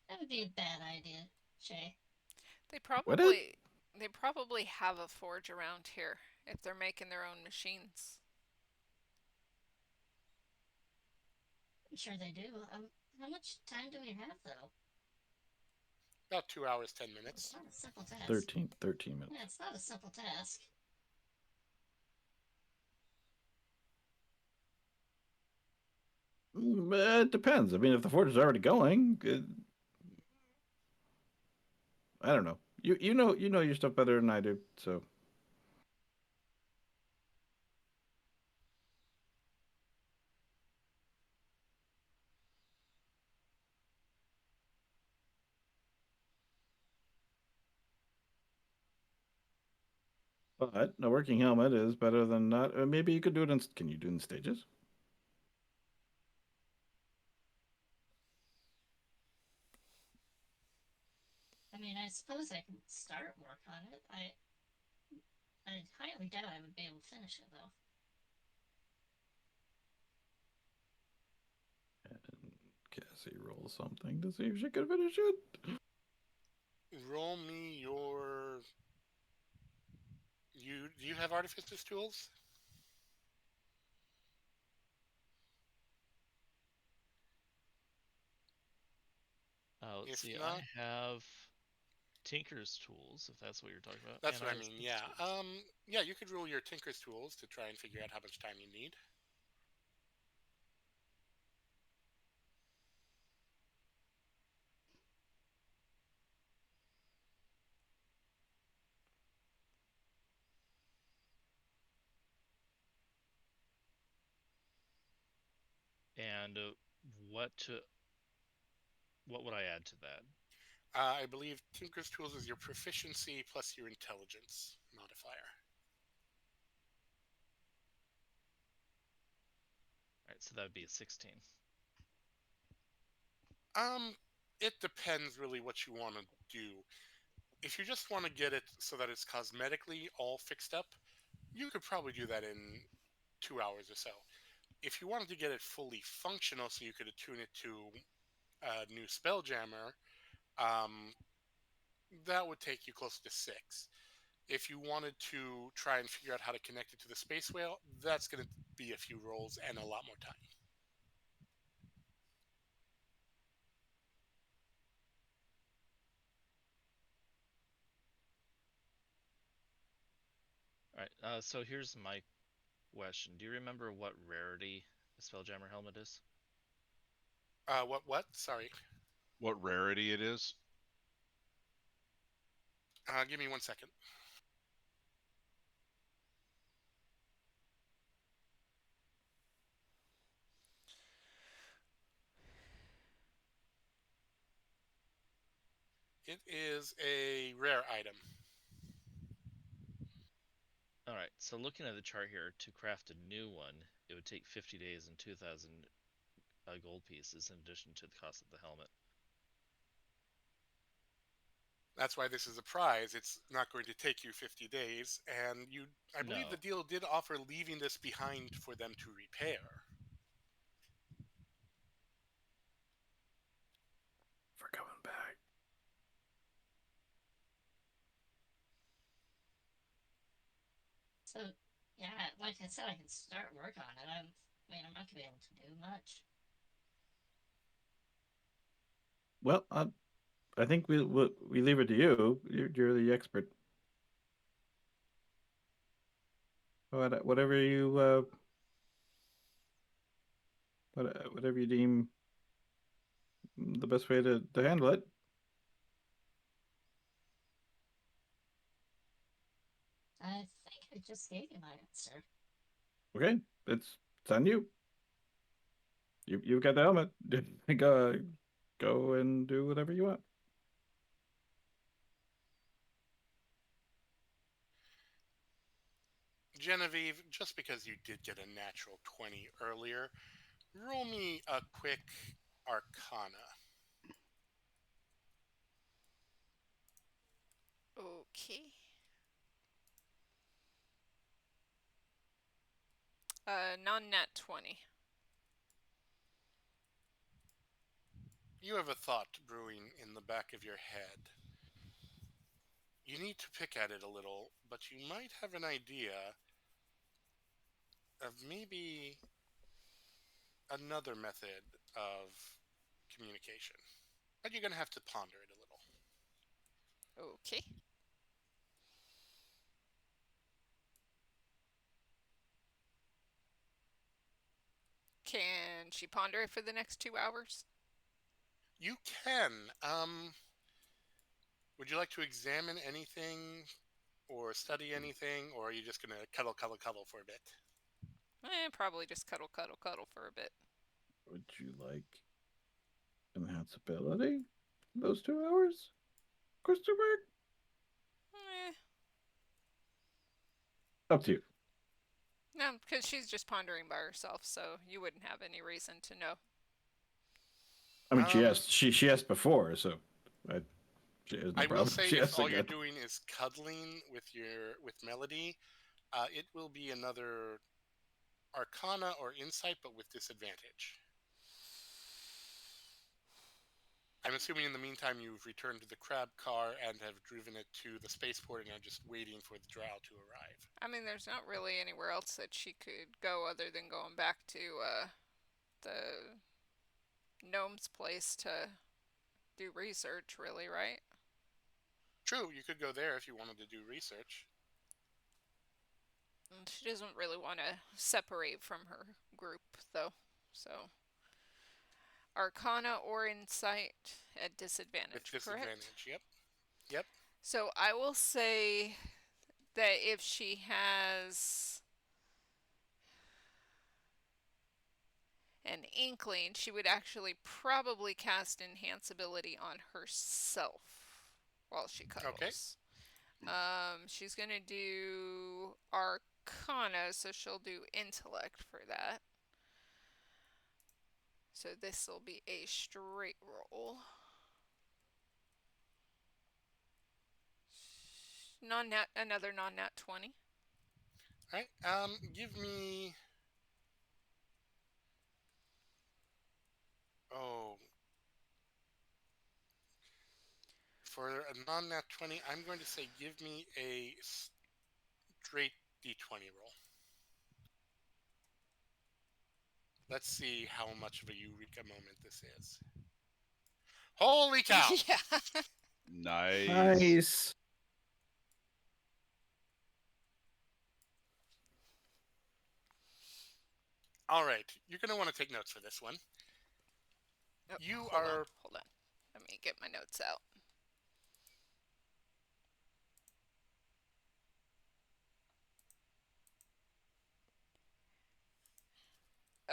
That would be a bad idea, Shay. They What is- probably have a forge around here if they're making their own machines. I'm sure they do. How much time do we have, though? About 2 hours, 10 It's minutes. not a simple task. 13 minutes. Yeah, it's not a simple task. It depends. I mean, if the forge is already going, I don't know. You know your stuff better than I do, so. But a working helmet is better than not. Maybe you could do it in. Can you do it in stages? I mean, I suppose I can start work on it. I highly doubt I would be able to finish it though. And Cassie roll something to see if she can finish it. Roll me your. Do you have artificer's tools? Let's If see. not, I have Tinker's tools, if that's what you're talking about. that's and what I have mean. Smith's Yeah. tools. Yeah. You could roll your tinker's tools to try and figure out how much time you need. And what would I add to that? I believe tinker's tools is your proficiency plus your intelligence modifier. All right, so that would be a 16. Um, it depends really what you want to do. If you just want to get it so that it's cosmetically all fixed up, you could probably do that in 2 hours or so. If you wanted to get it fully functional so you could attune it to a new spelljammer, um, that would take you close to 6. If you wanted to try and figure out how to connect it to the space whale, that's going to be a few rolls and a lot more time. All right, so here's my question. Do you remember what rarity a Spelljammer helmet is? What? Sorry. What rarity it is? Give me 1 second. It is a rare item. All right, so looking at the chart here, to craft a new one, it would take 50 days and 2,000 gold pieces in addition to the cost of the helmet. That's why this is a prize. It's not going to take you 50 days, and I believe No. the deal did offer leaving this behind for them to repair. For coming back. So, yeah, like I said, I can start work on it. I mean, I'm not gonna be able to do much. Well, I think we leave it to you. You're the expert. Whatever you whatever you deem the best way to handle it. I think I just gave you my answer. Okay, it's on you. You've got the helmet. Go and do whatever you want. Genevieve, just because you did get a natural 20 earlier, roll me a quick Arcana. Okay. Non-nat 20. You have a thought brewing in the back of your head. You need to pick at it a little, but you might have an idea of maybe another method of communication. But you're going to have to ponder it a little. Okay. Can she ponder it for the next 2 hours? You can. Would you like to examine anything or study anything, or are you just going to cuddle for a bit? Probably just cuddle for a bit. Would you like enhanceability? Those 2 hours? Question mark? Eh, Up to you. No, because she's just pondering by herself, so you wouldn't have any reason to know. I mean, she Um, asked. She asked before, so she has no I will problem. say She if asked all you're again. doing is cuddling with Melody, it will be another Arcana or Insight, but with disadvantage. I'm assuming in the meantime you've returned to the crab car and have driven it to the spaceport and are just waiting for the drow to arrive. I mean, there's not really anywhere else that she could go other than going back to the gnome's place to do research, really, right? True, you could go there if you wanted to do research. And she doesn't really want to separate from her group, though. So, Arcana or Insight at disadvantage, With correct? disadvantage, yep. So I will say that if she has an inkling, she would actually probably cast Enhance ability on herself while she cuddles. Okay. She's gonna do Arcana, so she'll do Intellect for that. So this will be a straight roll. Another non-nat 20. Alright, give me... Oh. For a non-nat 20, I'm going to say give me a straight d20 roll. Let's see how much of a Eureka moment this is. Holy cow! Yeah. Nice. Nice. All right, you're going to want to take notes for this one. Oh, You hold are... on, hold on. Let me get my notes out.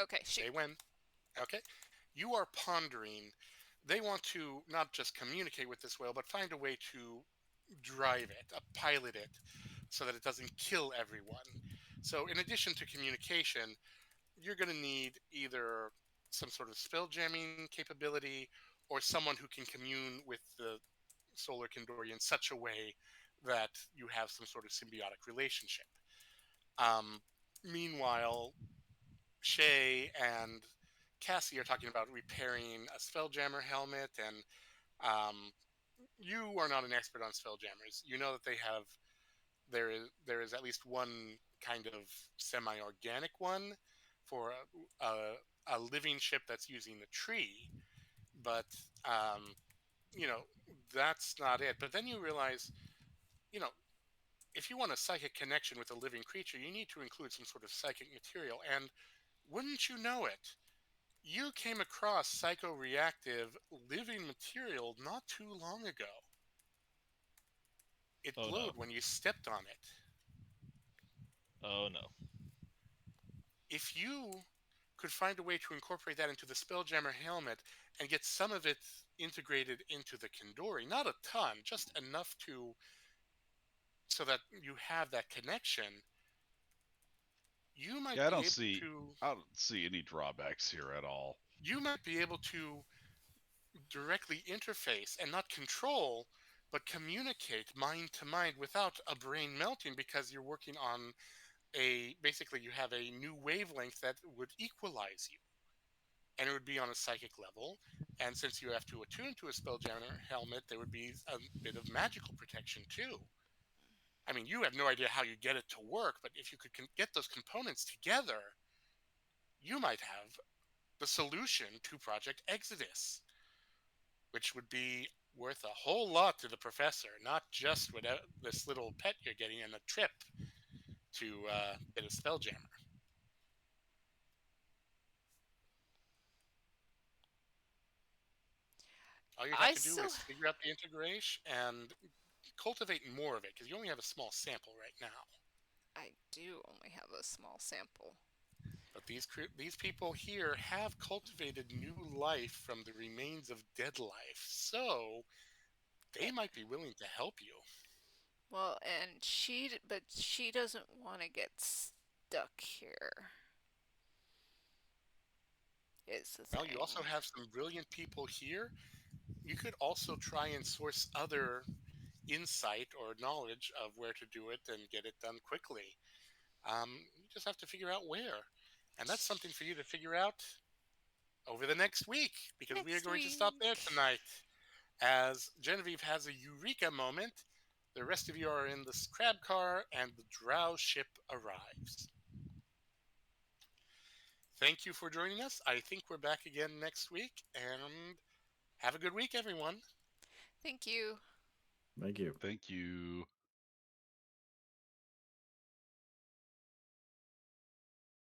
Okay, shoot. They win. Okay. You are pondering. They want to not just communicate with this whale, but find a way to drive it, pilot it, so that it doesn't kill everyone. So, in addition to communication, you're going to need either some sort of spell jamming capability or someone who can commune with the Solar Kandori in such a way that you have some sort of symbiotic relationship. Meanwhile, Shay and Cassie are talking about repairing a Spelljammer helmet, and you are not an expert on Spelljammers. You know that there is at least one kind of semi-organic one for a living ship that's using the tree, but um, that's not it. But then you realize, you know, if you want a psychic connection with a living creature, you need to include some sort of psychic material, and wouldn't you know it, you came across psychoreactive living material not too long ago. It Oh, glowed no. when you stepped on it. Oh no. If you could find a way to incorporate that into the Spelljammer helmet and get some of it integrated into the Kandori, not a ton, just enough so that you have that connection, you might Yeah, I be don't able see to I don't see any drawbacks here at all. you might be able to directly interface and not control, but communicate mind to mind without a brain melting, because you're working on basically you have a new wavelength that would equalize you, and it would be on a psychic level. And since you have to attune to a Spelljammer helmet, there would be a bit of magical protection too. I mean, you have no idea how you get it to work, but if you could get those components together, you might have the solution to Project Exodus, which would be worth a whole lot to the professor, not just without this little pet you're getting and a trip to get a Spelljammer. All you have to do is figure out the integration and cultivate more of it, because you only have a small sample right now. I do only have a small sample. But these people here have cultivated new life from the remains of dead life, so they might be willing to help you. Well, and but she doesn't want to get stuck here. Is the Well, you also thing. have some brilliant people here. You could also try and source other insight or knowledge of where to do it and get it done quickly. You just have to figure out where. And that's something for you to figure out over the next week, because we are Next going to stop there week. tonight. As Genevieve has a eureka moment, the rest of you are in the crab car and the drow ship arrives. Thank you for joining us. I think we're back again next week, and have a good week, everyone. Thank you. Thank you. Thank you.